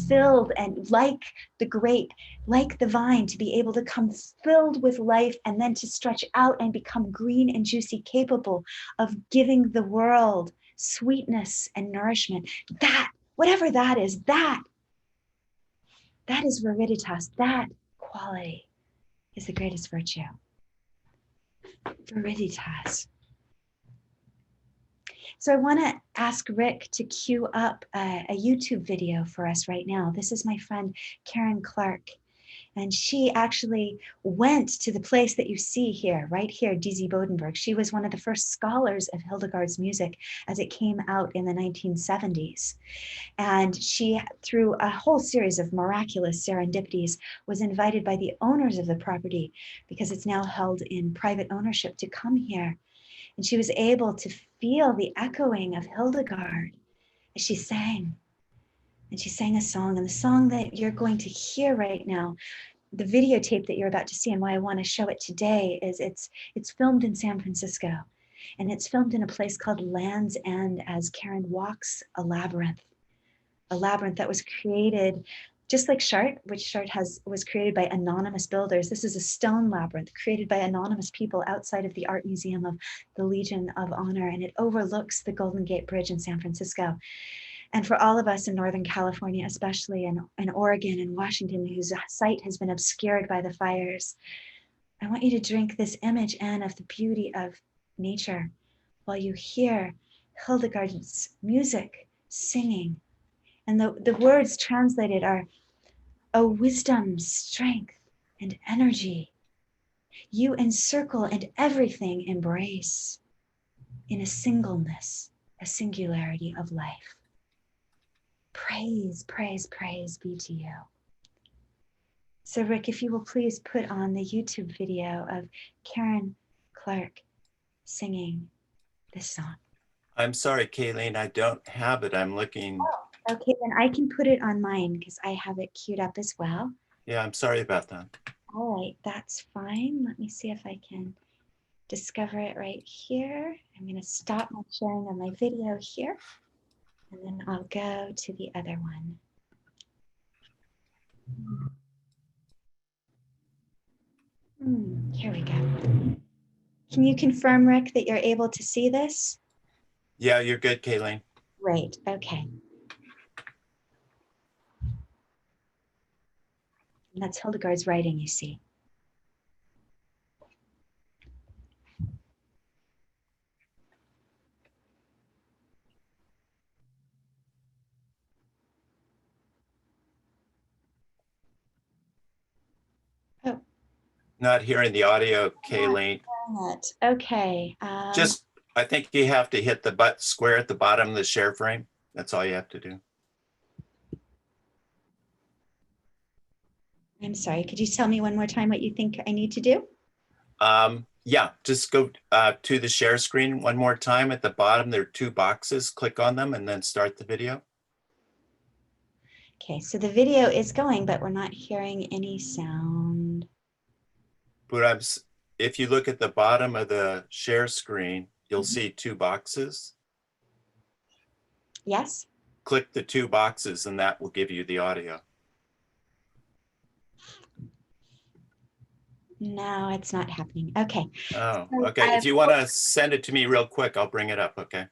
filled and like the grape, like the vine, to be able to come filled with life and then to stretch out and become green and juicy, capable of giving the world sweetness and nourishment. That, whatever that is viriditas, that quality is the greatest virtue. Viriditas. So I want to ask Rick to cue up a YouTube video for us right now. This is my friend Karen Clark, and she actually went to the place that you see here, right here, Dizzy Bodenberg. She was one of the first scholars of Hildegard's music as it came out in the 1970s. And she, through a whole series of miraculous serendipities, was invited by the owners of the property, because it's now held in private ownership, to come here. And she was able to feel the echoing of Hildegard as she sang. And she sang a song. And the song that you're going to hear right now, the videotape that you're about to see, and why I want to show it today, is it's filmed in San Francisco. And it's filmed in a place called Land's End as Karen walks a labyrinth that was created just like Chartres, which Chartres was created by anonymous builders. This is a stone labyrinth created by anonymous people outside of the Art Museum of the Legion of Honor, and it overlooks the Golden Gate Bridge in San Francisco. And for all of us in Northern California, especially in Oregon and Washington, whose sight has been obscured by the fires, I want you to drink this image in of the beauty of nature while you hear Hildegard's music, singing. And the words translated are, "O wisdom, strength, and energy, you encircle and everything embrace in a singleness, a singularity of life. Praise, praise, praise be to you." So Rick, if you will please put on the YouTube video of Karen Clark singing this song. I'm sorry, Kayleen, I don't have it. I'm looking. Okay, then I can put it on mine because I have it queued up as well. Yeah, I'm sorry about that. All right, that's fine. Let me see if I can discover it right here. I'm going to stop my sharing of my video here, and then I'll go to the other one. Here we go. Can you confirm, Rick, that you're able to see this? Yeah, you're good, Kayleen. Great, okay. And that's Hildegard's writing, you see. Oh. Not hearing the audio, Kayleen. Okay. Just, I think you have to hit the square at the bottom of the share frame. That's all you have to do. I'm sorry, could you tell me one more time what you think I need to do? Yeah, just go to the share screen one more time. At the bottom, there are two boxes. Click on them and then start the video. Okay, so the video is going, but we're not hearing any sound. But if you look at the bottom of the share screen, you'll see two boxes. Yes? Click the two boxes and that will give you the audio. No, it's not happening. Okay. Oh, So okay. If you want to send it to me real quick, I'll bring it up. Okay.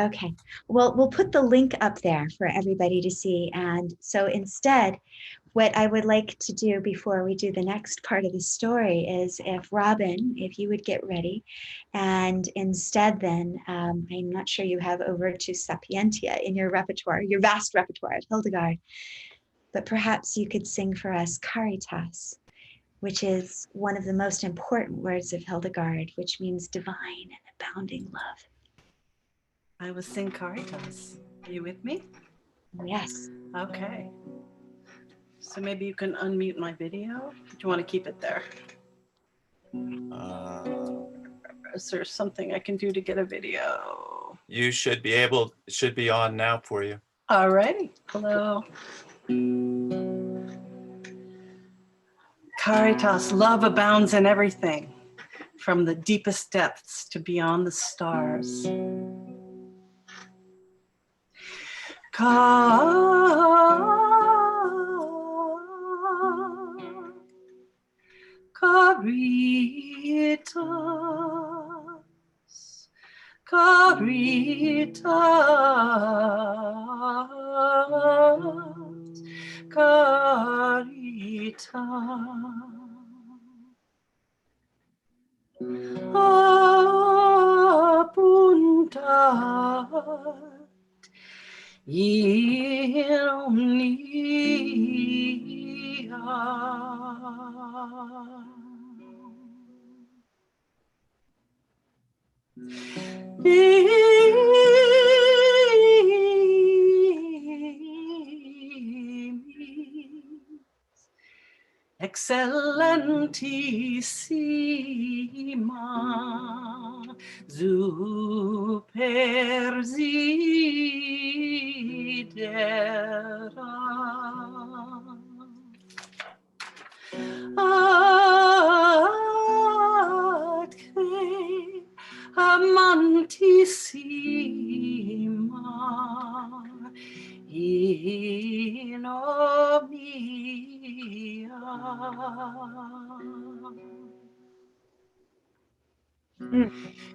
Okay. Well, we'll put the link up there for everybody to see. And so instead, what I would like to do before we do the next part of the story is if Robin, if you would get ready, and instead then, I'm not sure you have Over to Sapientia in your repertoire, your vast repertoire of Hildegard, but perhaps you could sing for us Caritas, which is one of the most important words of Hildegard, which means divine and abounding love. I will sing Caritas. Are you with me? Yes. Okay. So maybe you can unmute my video. Do you want to keep it there? Is there something I can do to get a video? You should be able, it should be on now for you. All righty. Hello. Caritas, love abounds in everything, from the deepest depths to beyond the stars. Caritas, caritas, caritas. Apuntat in omnia. Excellentissima supersidera atque amantissima in omnia.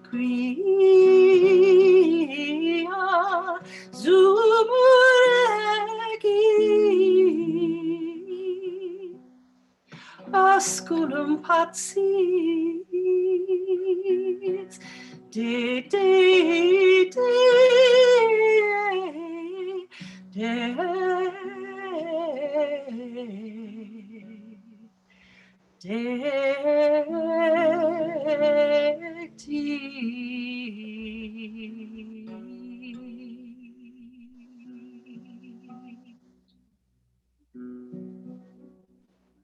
Quia zumuregi asculum patsis de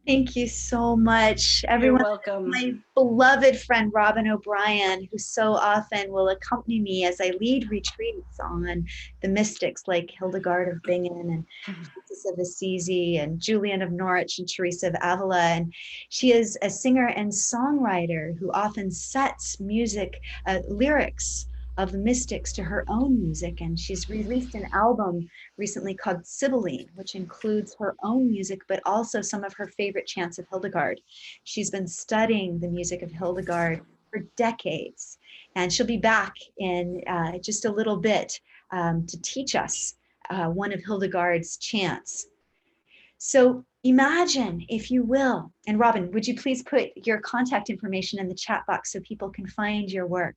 Thank you so much, You're everyone. welcome. My beloved friend Robin O'Brien, who so often will accompany me as I lead retreats on the mystics like Hildegard of Bingen and Francis of Assisi and Julian of Norwich and Teresa of Avila. And she is a singer and songwriter who often sets music, lyrics of the mystics to her own music. And she's released an album recently called Sibylline, which includes her own music, but also some of her favorite chants of Hildegard. She's been studying the music of Hildegard for decades, and she'll be back in just a little bit to teach us one of Hildegard's chants. So imagine, if you will, and Robin, would you please put your contact information in the chat box so people can find your work?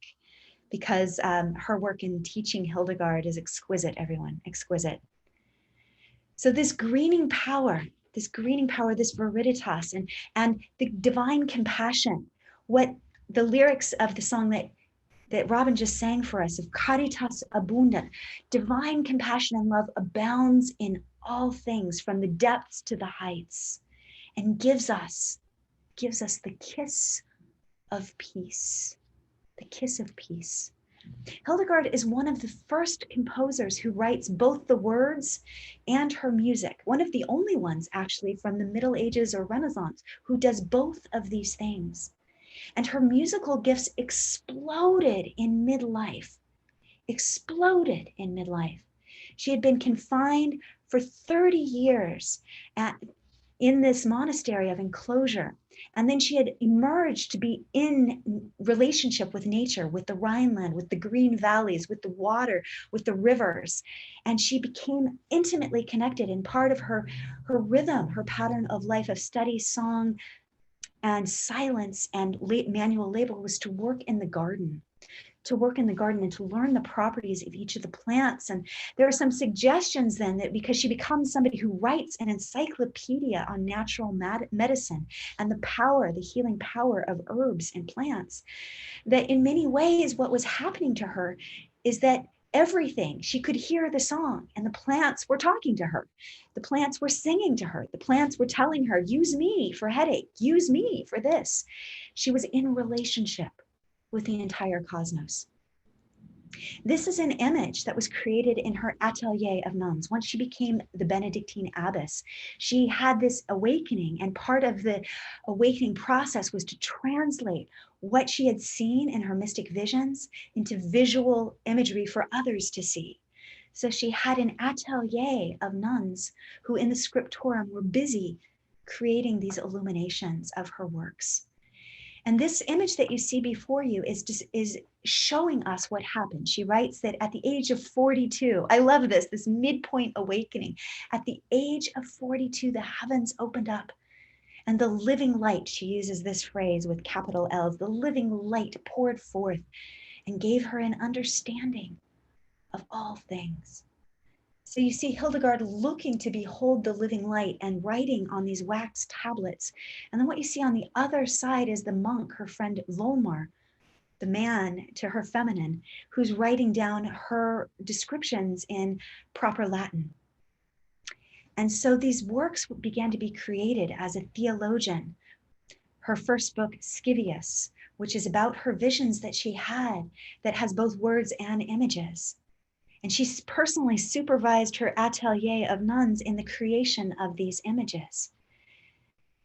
Because her work in teaching Hildegard is exquisite, everyone, exquisite. So this greening power, this viriditas, and the divine compassion, what the lyrics of the song that Robin just sang for us, of caritas abundant, divine compassion and love abounds in all things, from the depths to the heights, and gives us the kiss of peace, the kiss of peace. Hildegard is one of the first composers who writes both the words and her music, one of the only ones actually from the Middle Ages or Renaissance who does both of these things. And her musical gifts exploded in midlife, She had been confined for 30 years in this monastery of enclosure. And then she had emerged to be in relationship with nature, with the Rhineland, with the green valleys, with the water, with the rivers. And she became intimately connected, and part of her rhythm, her pattern of life of study, song, and silence and manual labor was to work in the garden. And to learn the properties of each of the plants. And there are some suggestions then that because she becomes somebody who writes an encyclopedia on natural medicine and the healing power of herbs and plants, that in many ways what was happening to her is that everything, she could hear the song, and the plants were talking to her. The plants were singing to her. The plants were telling her, use me for headache, use me for this. She was in relationship with the entire cosmos. This is an image that was created in her atelier of nuns. Once she became the Benedictine abbess, she had this awakening, and part of the awakening process was to translate what she had seen in her mystic visions into visual imagery for others to see. So she had an atelier of nuns who in the scriptorum were busy creating these illuminations of her works. And this image that you see before you is showing us what happened. She writes that at the age of 42, I love this midpoint awakening. At the age of 42, the heavens opened up, and the living light, she uses this phrase with capital L's, the living light poured forth and gave her an understanding of all things. So you see Hildegard looking to behold the living light and writing on these wax tablets. And then what you see on the other side is the monk, her friend Volmar, the man to her feminine, who's writing down her descriptions in proper Latin. And so these works began to be created as a theologian. Her first book, Scivias, which is about her visions that she had, that has both words and images. And she personally supervised her atelier of nuns in the creation of these images.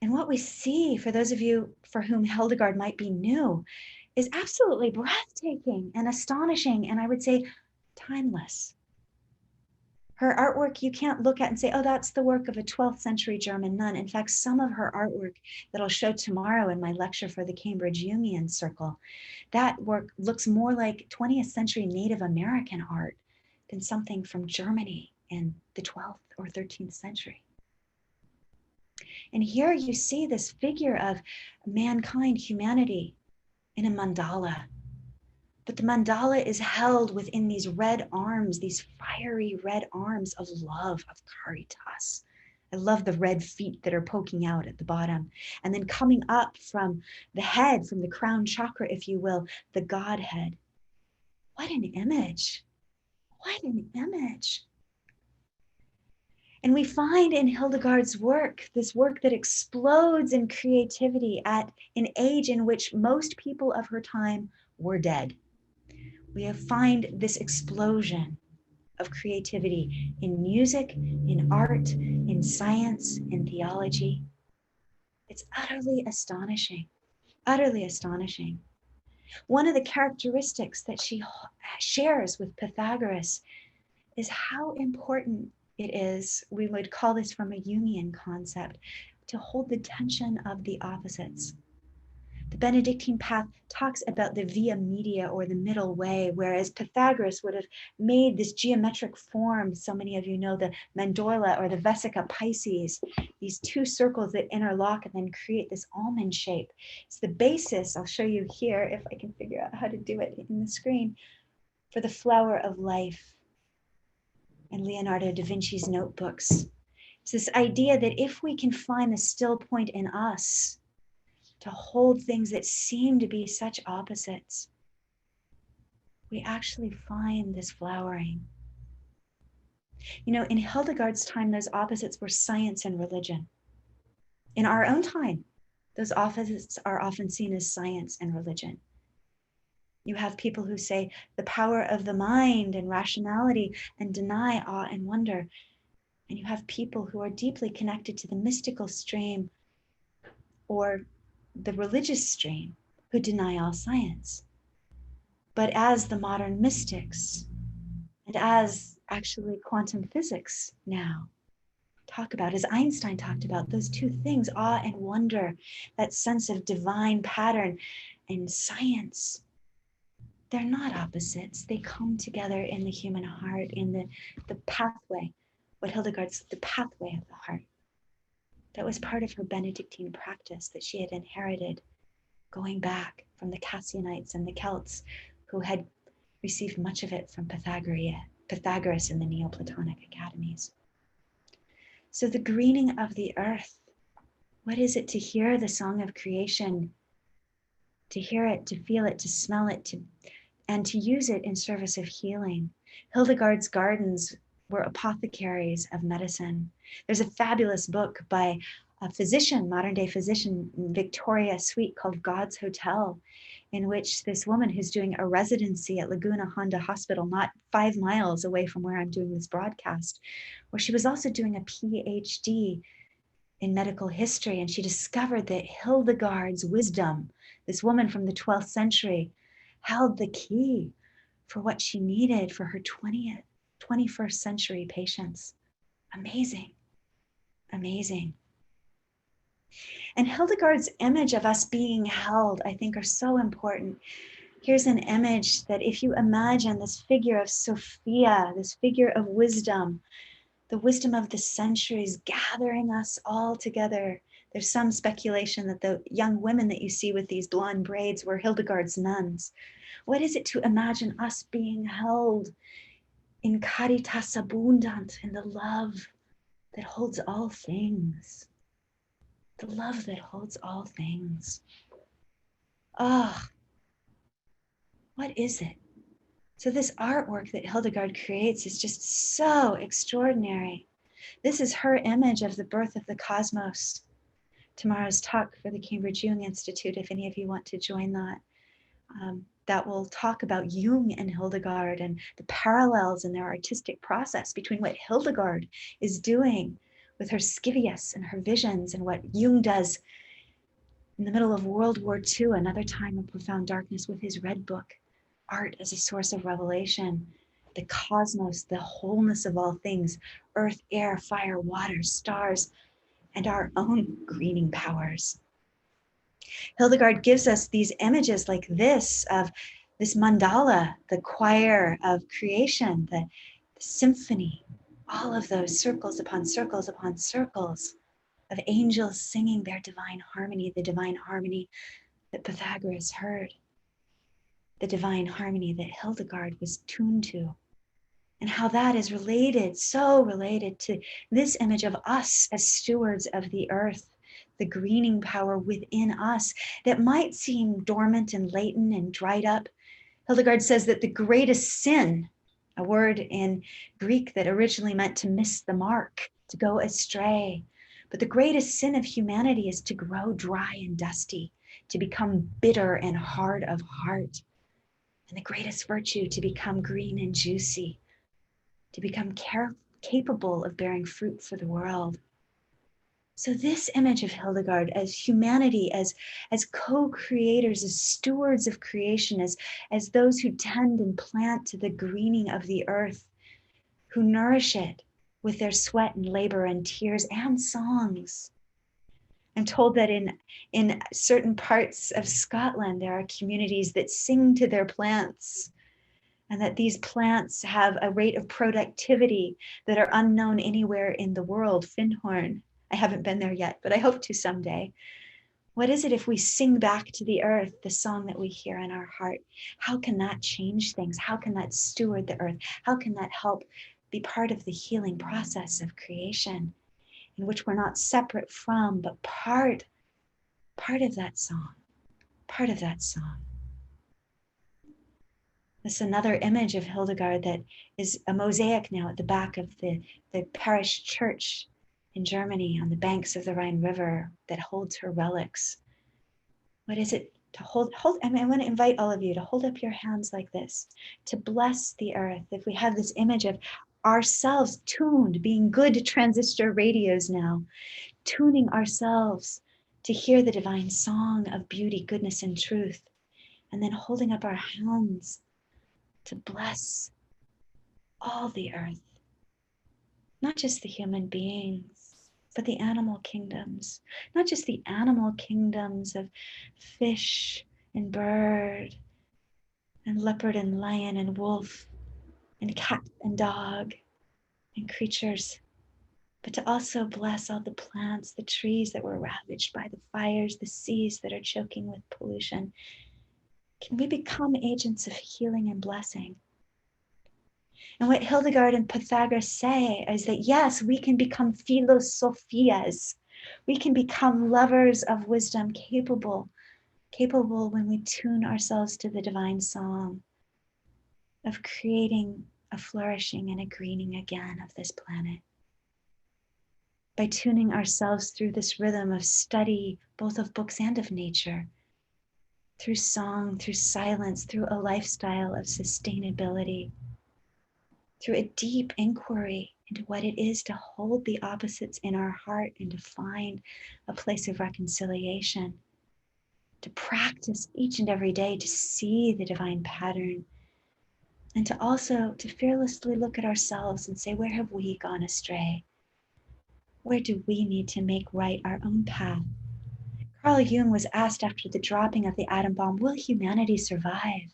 And what we see, for those of you for whom Hildegard might be new, is absolutely breathtaking and astonishing, and I would say timeless. Her artwork you can't look at and say, oh, that's the work of a 12th century German nun. In fact, some of her artwork that I'll show tomorrow in my lecture for the Cambridge Jungian Circle, that work looks more like 20th century Native American art than something from Germany in the 12th or 13th century. And here you see this figure of mankind, humanity, in a mandala. But the mandala is held within these red arms, these fiery red arms of love, of caritas. I love the red feet that are poking out at the bottom. And then coming up from the head, from the crown chakra, if you will, the Godhead. What an image. What an image. And we find in Hildegard's work, this work that explodes in creativity at an age in which most people of her time were dead. We find this explosion of creativity in music, in art, in science, in theology. It's utterly astonishing, utterly astonishing. One of the characteristics that she shares with Pythagoras is how important it is, we would call this from a Jungian concept, to hold the tension of the opposites. The Benedictine path talks about the via media, or the middle way, whereas Pythagoras would have made this geometric form. So many of you know the mandorla or the vesica Pisces, these two circles that interlock and then create this almond shape. It's the basis, I'll show you here if I can figure out how to do it in the screen, for the flower of life and Leonardo da Vinci's notebooks. It's this idea that if we can find the still point in us to hold things that seem to be such opposites, we actually find this flowering. You know, in Hildegard's time, those opposites were science and religion. In our own time, those opposites are often seen as science and religion. You have people who say the power of the mind and rationality and deny awe and wonder. And you have people who are deeply connected to the mystical stream or the religious stream who deny all science. But as the modern mystics, and as actually quantum physics now talk about, as Einstein talked about, those two things, awe and wonder, that sense of divine pattern and science, they're not opposites. They come together in the human heart, in the pathway, what Hildegard's the pathway of the heart. That was part of her Benedictine practice that she had inherited going back from the Cassianites and the Celts, who had received much of it from Pythagoras in the Neoplatonic academies. So the greening of the earth, what is it to hear the song of creation, to hear it, to feel it, to smell it, and to use it in service of healing? Hildegard's gardens were apothecaries of medicine. There's a fabulous book by a physician, modern day physician, Victoria Sweet, called God's Hotel, in which this woman who's doing a residency at Laguna Honda Hospital, not 5 miles away from where I'm doing this broadcast, where she was also doing a Ph.D. in medical history. And she discovered that Hildegard's wisdom, this woman from the 12th century, held the key for what she needed for her 21st century patients. Amazing, amazing. And Hildegard's image of us being held, I think, are so important. Here's an image that, if you imagine this figure of Sophia, this figure of wisdom, the wisdom of the centuries gathering us all together. There's some speculation that the young women that you see with these blonde braids were Hildegard's nuns. What is it to imagine us being held in caritas abundant, in the love that holds all things? The love that holds all things. Oh, what is it? So this artwork that Hildegard creates is just so extraordinary. This is her image of the birth of the cosmos. Tomorrow's talk for the Cambridge Jung Institute, if any of you want to join that, that will talk about Jung and Hildegard and the parallels in their artistic process between what Hildegard is doing with her Scivias and her visions, and what Jung does in the middle of World War II, another time of profound darkness, with his Red Book, art as a source of revelation, the cosmos, the wholeness of all things, earth, air, fire, water, stars, and our own greening powers. Hildegard gives us these images like this of this mandala, the choir of creation, the symphony, all of those circles upon circles upon circles of angels singing their divine harmony, the divine harmony that Pythagoras heard, the divine harmony that Hildegard was tuned to, and how that is related, so related to this image of us as stewards of the earth, the greening power within us that might seem dormant and latent and dried up. Hildegard says that the greatest sin, a word in Greek that originally meant to miss the mark, to go astray. But the greatest sin of humanity is to grow dry and dusty, to become bitter and hard of heart. And the greatest virtue, to become green and juicy, to become capable of bearing fruit for the world. So this image of Hildegard as humanity, as co-creators, as stewards of creation, as those who tend and plant to the greening of the earth, who nourish it with their sweat and labor and tears and songs. I'm told that in certain parts of Scotland, there are communities that sing to their plants, and that these plants have a rate of productivity that are unknown anywhere in the world. Findhorn. I haven't been there yet, but I hope to someday. What is it if we sing back to the earth the song that we hear in our heart? How can that change things? How can that steward the earth? How can that help be part of the healing process of creation, in which we're not separate from, but part of that song, part of that song. This is another image of Hildegard that is a mosaic now at the back of the parish church in Germany on the banks of the Rhine River that holds her relics. What is it to hold? I want to invite all of you to hold up your hands like this, to bless the earth. If we have this image of ourselves tuned, being good transistor radios now, tuning ourselves to hear the divine song of beauty, goodness, and truth, and then holding up our hands to bless all the earth, not just the human beings, but the animal kingdoms, not just the animal kingdoms of fish and bird and leopard and lion and wolf and cat and dog and creatures, but to also bless all the plants, the trees that were ravaged by the fires, the seas that are choking with pollution. Can we become agents of healing and blessing? And what Hildegard and Pythagoras say is that, yes, we can become philosophias. We can become lovers of wisdom, capable when we tune ourselves to the divine song of creating a flourishing and a greening again of this planet. By tuning ourselves through this rhythm of study, both of books and of nature, through song, through silence, through a lifestyle of sustainability, through a deep inquiry into what it is to hold the opposites in our heart and to find a place of reconciliation, to practice each and every day to see the divine pattern, and to also to fearlessly look at ourselves and say, where have we gone astray? Where do we need to make right our own path? Carl Jung was asked after the dropping of the atom bomb, will humanity survive?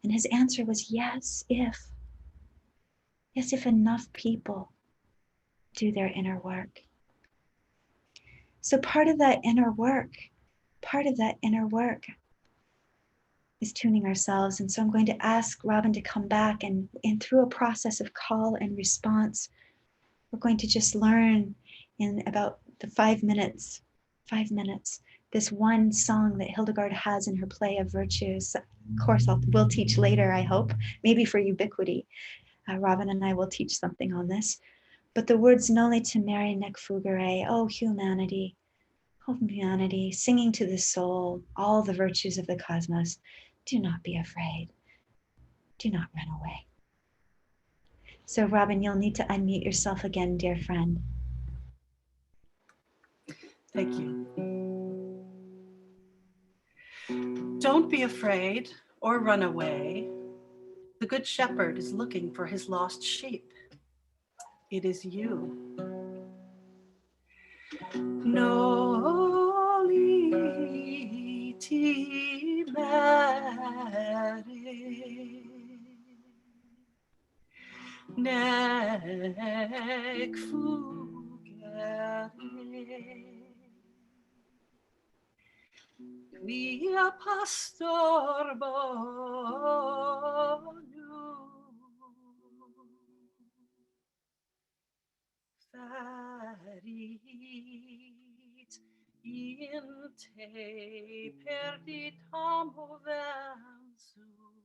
And his answer was yes, if enough people do their inner work. So part of that inner work is tuning ourselves. And so I'm going to ask Robin to come back and through a process of call and response, we're going to just learn in about the 5 minutes, this one song that Hildegard has in her play of virtues. Of course, we'll teach later, I hope, maybe for Ubiquity. Robin and I will teach something on this. But the words Noli timere nec fugere, oh humanity, singing to the soul, all the virtues of the cosmos, do not be afraid. Do not run away. So Robin, you'll need to unmute yourself again, dear friend. Thank you. Don't be afraid or run away. The good shepherd is looking for his lost sheep. It is you. Noli timere nec fugere. Via pastor bonum ferit in te perditam hovem suum.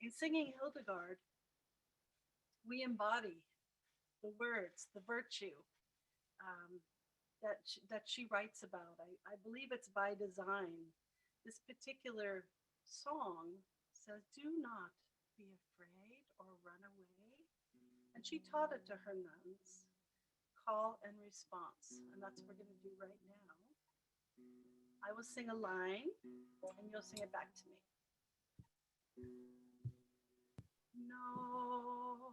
In singing Hildegard, we embody the words, the virtue that she writes about. I believe it's by design. This particular song says, "Do not be afraid or run away." And she taught it to her nuns, call and response. And that's what we're going to do right now. I will sing a line and you'll sing it back to me. No.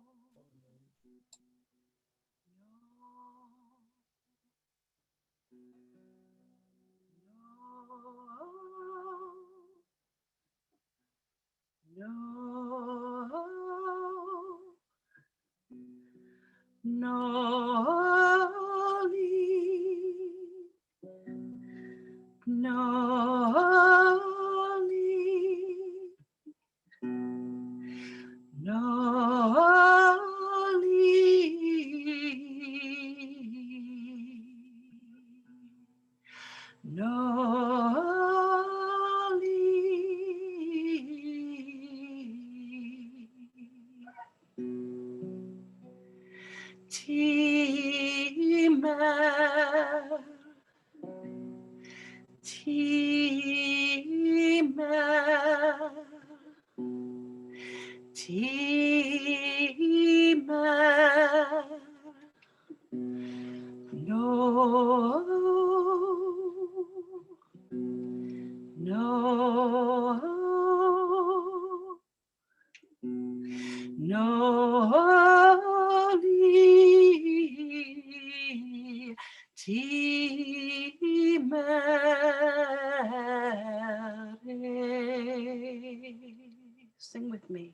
Sing with me.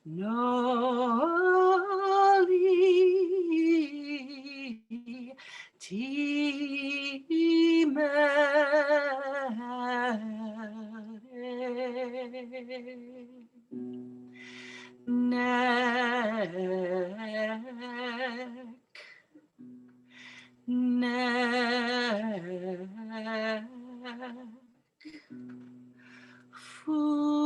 Noli timere nec fugere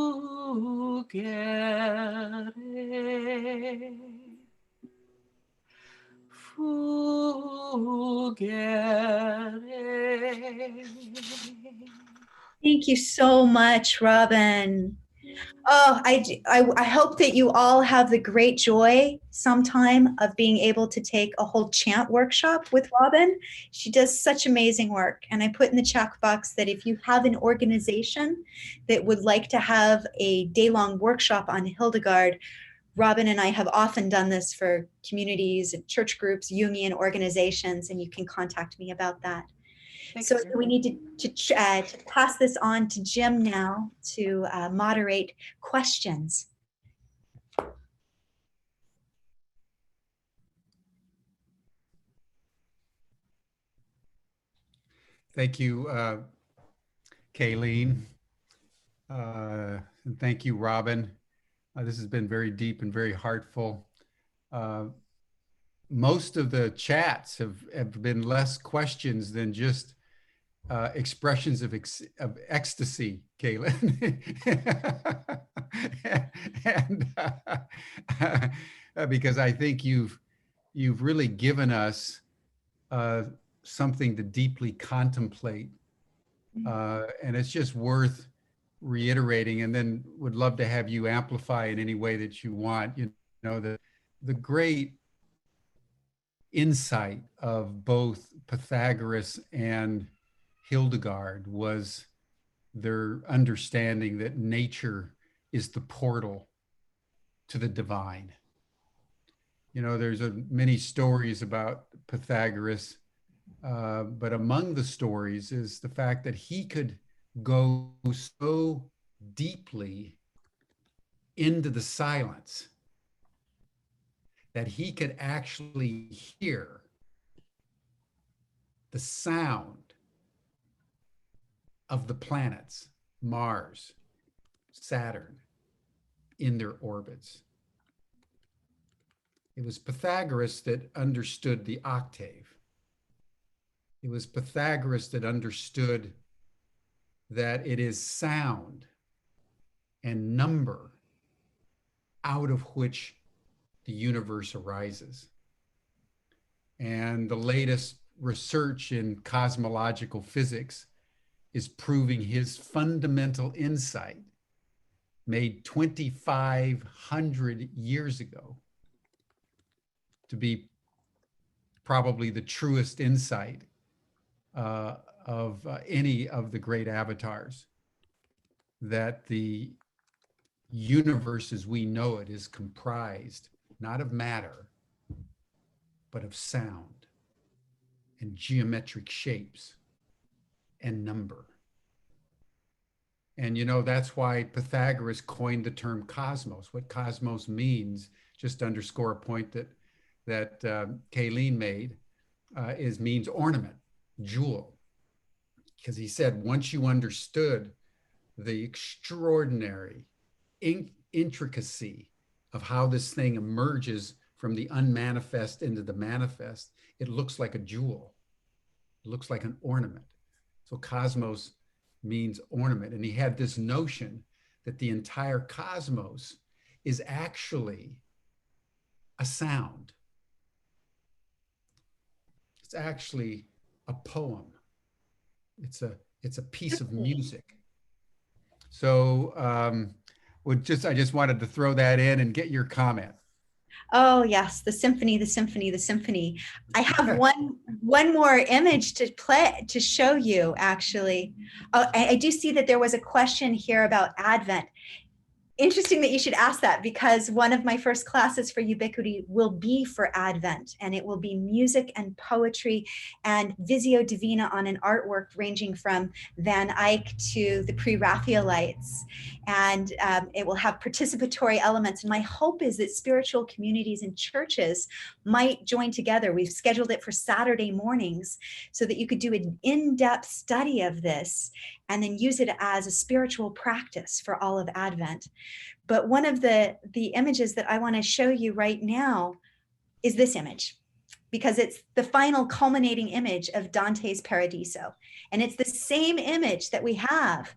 Thank you so much, Robin. Oh, I hope that you all have the great joy sometime of being able to take a whole chant workshop with Robin. She does such amazing work. And I put in the chat box that if you have an organization that would like to have a day-long workshop on Hildegard, Robin and I have often done this for communities and church groups, Jungian organizations, and you can contact me about that. Thanks, So Jim. we need to pass this on to Jim now to moderate questions. Thank you, Kayleen. And thank you, Robin. This has been very deep and very heartful. Most of the chats have been less questions than just expressions of ecstasy, Kayleen. and because I think you've really given us something to deeply contemplate. And it's just worth reiterating, and then would love to have you amplify in any way that you want. You know, the great insight of both Pythagoras and Hildegard was their understanding that nature is the portal to the divine. You know, there's many stories about Pythagoras, but among the stories is the fact that he could go so deeply into the silence that he could actually hear the sound of the planets, Mars, Saturn, in their orbits. It was Pythagoras that understood the octave. It was Pythagoras that understood that it is sound and number out of which the universe arises. And the latest research in cosmological physics is proving his fundamental insight made 2,500 years ago to be probably the truest insight of any of the great avatars, that the universe as we know it is comprised not of matter, but of sound and geometric shapes and number. And, you know, that's why Pythagoras coined the term cosmos. What cosmos means, just to underscore a point that Kayleen made, means ornament, jewel. Because he said, once you understood the extraordinary intricacy of how this thing emerges from the unmanifest into the manifest, it looks like a jewel. It looks like an ornament. So cosmos means ornament. And he had this notion that the entire cosmos is actually a sound. It's actually a poem. It's a piece of music. So I just wanted to throw that in and get your comment. Oh yes, the symphony, the symphony, the symphony. I have one more image to show you, actually. Oh, I do see that there was a question here about Advent. Interesting that you should ask that, because one of my first classes for Ubiquity will be for Advent, and it will be music and poetry and Visio Divina on an artwork ranging from Van Eyck to the Pre-Raphaelites. And it will have participatory elements. And my hope is that spiritual communities and churches might join together. We've scheduled it for Saturday mornings so that you could do an in-depth study of this and then use it as a spiritual practice for all of Advent. But one of the images that I want to show you right now is this image, because it's the final culminating image of Dante's Paradiso. And it's the same image that we have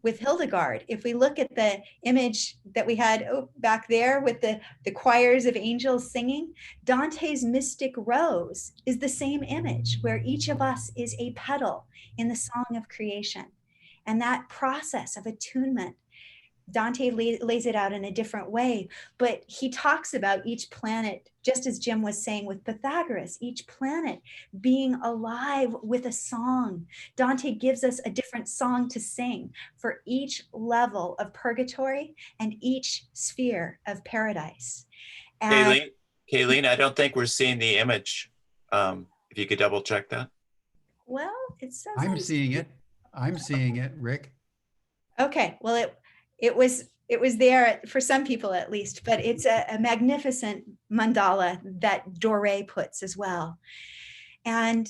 with Hildegard. If we look at the image that we had back there with the choirs of angels singing, Dante's Mystic Rose is the same image, where each of us is a petal in the song of creation. And that process of attunement, Dante lays it out in a different way, but he talks about each planet, just as Jim was saying with Pythagoras, each planet being alive with a song. Dante gives us a different song to sing for each level of purgatory and each sphere of paradise. And Kayleen, I don't think we're seeing the image. If you could double check that. Well, it says I'm seeing it. I'm seeing it, Rick. Okay, well, it was there for some people at least, but it's a magnificent mandala that Doré puts as well. And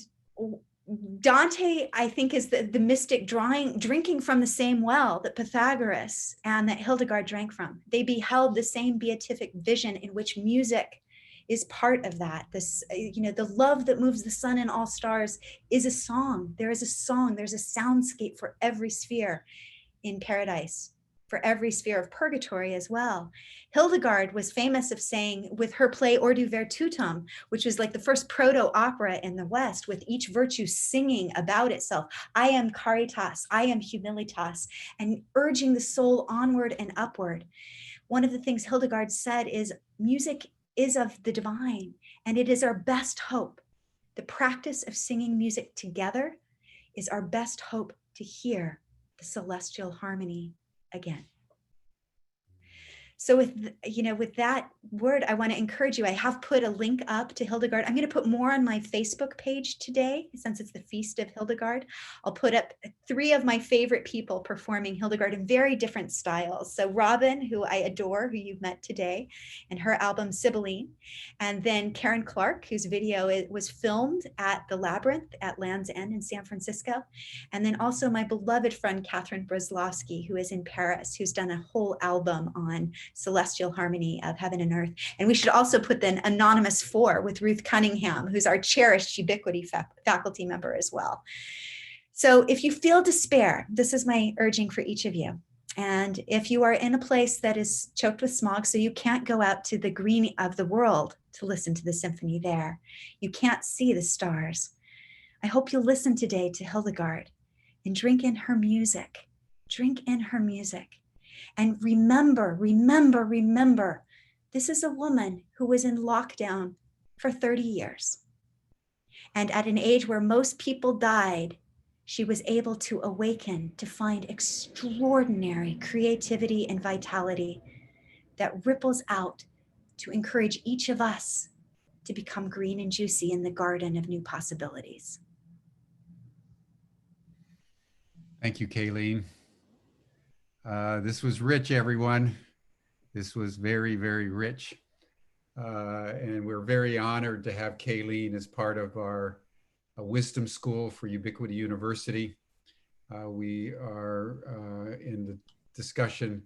Dante, I think, is the mystic drinking from the same well that Pythagoras and that Hildegard drank from. They beheld the same beatific vision in which music is part of that. This, the love that moves the sun and all stars is a song. There is a song. There's a soundscape for every sphere in paradise, for every sphere of purgatory as well. Hildegard was famous of saying with her play Ordo Virtutum, which was like the first proto-opera in the West, with each virtue singing about itself. I am caritas, I am humilitas, and urging the soul onward and upward. One of the things Hildegard said is music is of the divine, and it is our best hope. The practice of singing music together is our best hope to hear the celestial harmony again. So with that word, I want to encourage you. I have put a link up to Hildegard. I'm going to put more on my Facebook page today, since it's the Feast of Hildegard. I'll put up 3 of my favorite people performing Hildegard in very different styles. So Robin, who I adore, who you've met today, and her album Sibylline. And then Karen Clark, whose video was filmed at the Labyrinth at Land's End in San Francisco. And then also my beloved friend, Catherine Brzezlowski, who is in Paris, who's done a whole album on celestial harmony of heaven and earth. And we should also put the Anonymous 4 with Ruth Cunningham, who's our cherished Ubiquity faculty member as well. So if you feel despair, this is my urging for each of you. And if you are in a place that is choked with smog, so you can't go out to the green of the world to listen to the symphony there, you can't see the stars, I hope you'll listen today to Hildegard and drink in her music. Drink in her music. And remember, this is a woman who was in lockdown for 30 years. And at an age where most people died, she was able to awaken, to find extraordinary creativity and vitality that ripples out to encourage each of us to become green and juicy in the garden of new possibilities. Thank you, Kayleen. This was rich, everyone. This was very, very rich. And we're very honored to have Kayleen as part of our wisdom school for Ubiquity University. We are in the discussion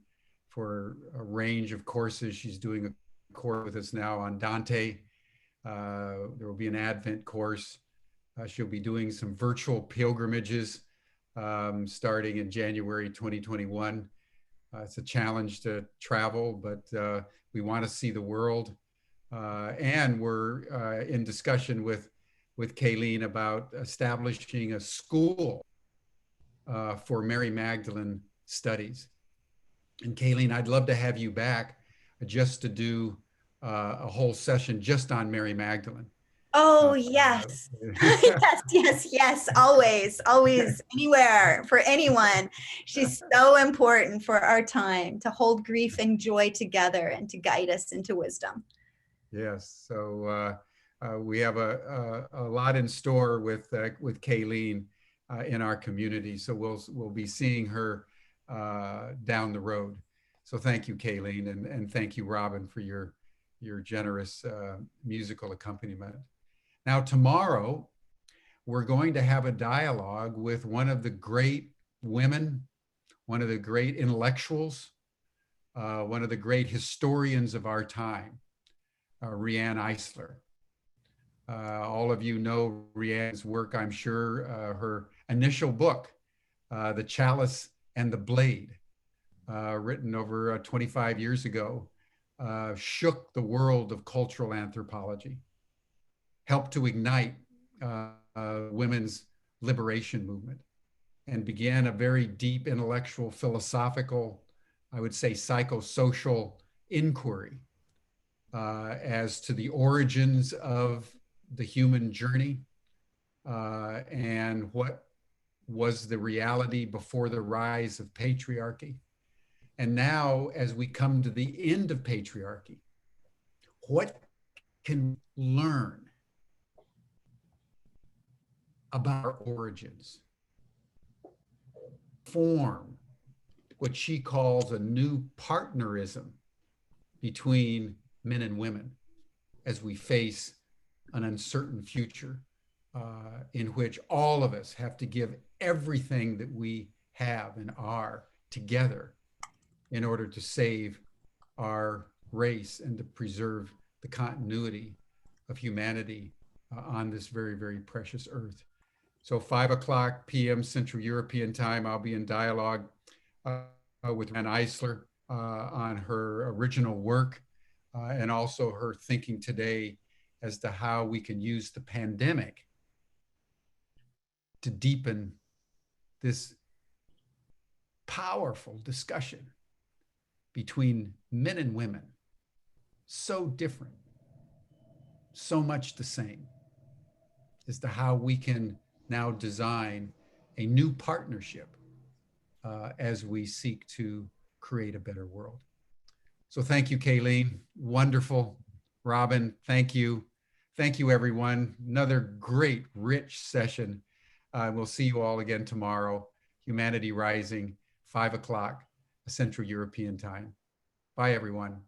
for a range of courses. She's doing a course with us now on Dante. There will be an Advent course. She'll be doing some virtual pilgrimages starting in January 2021. It's a challenge to travel, but we want to see the world. And we're in discussion with Kayleen about establishing a school for Mary Magdalene studies. And Kayleen, I'd love to have you back just to do a whole session just on Mary Magdalene. Oh, yes. yes. Always, anywhere, for anyone. She's so important for our time to hold grief and joy together and to guide us into wisdom. Yes. So we have a lot in store with Kayleen in our community. So we'll be seeing her down the road. So thank you, Kayleen, and thank you, Robin, for your generous musical accompaniment. Now, tomorrow, we're going to have a dialogue with one of the great women, one of the great intellectuals, one of the great historians of our time, Riane Eisler. All of you know Riane's work, I'm sure. Her initial book, The Chalice and the Blade, written over 25 years ago, shook the world of cultural anthropology, helped to ignite women's liberation movement, and began a very deep intellectual, philosophical, I would say psychosocial inquiry as to the origins of the human journey and what was the reality before the rise of patriarchy. And now, as we come to the end of patriarchy, what can we learn about our origins, form what she calls a new partnerism between men and women as we face an uncertain future in which all of us have to give everything that we have and are together in order to save our race and to preserve the continuity of humanity on this very, very precious earth. So 5 p.m. Central European time, I'll be in dialogue with Riane Eisler on her original work and also her thinking today as to how we can use the pandemic to deepen this powerful discussion between men and women, so different, so much the same, as to how we can now design a new partnership as we seek to create a better world. So thank you, Kayleen. Wonderful. Robin, thank you. Thank you, everyone. Another great, rich session. We'll see you all again tomorrow. Humanity Rising, 5 o'clock Central European time. Bye, everyone.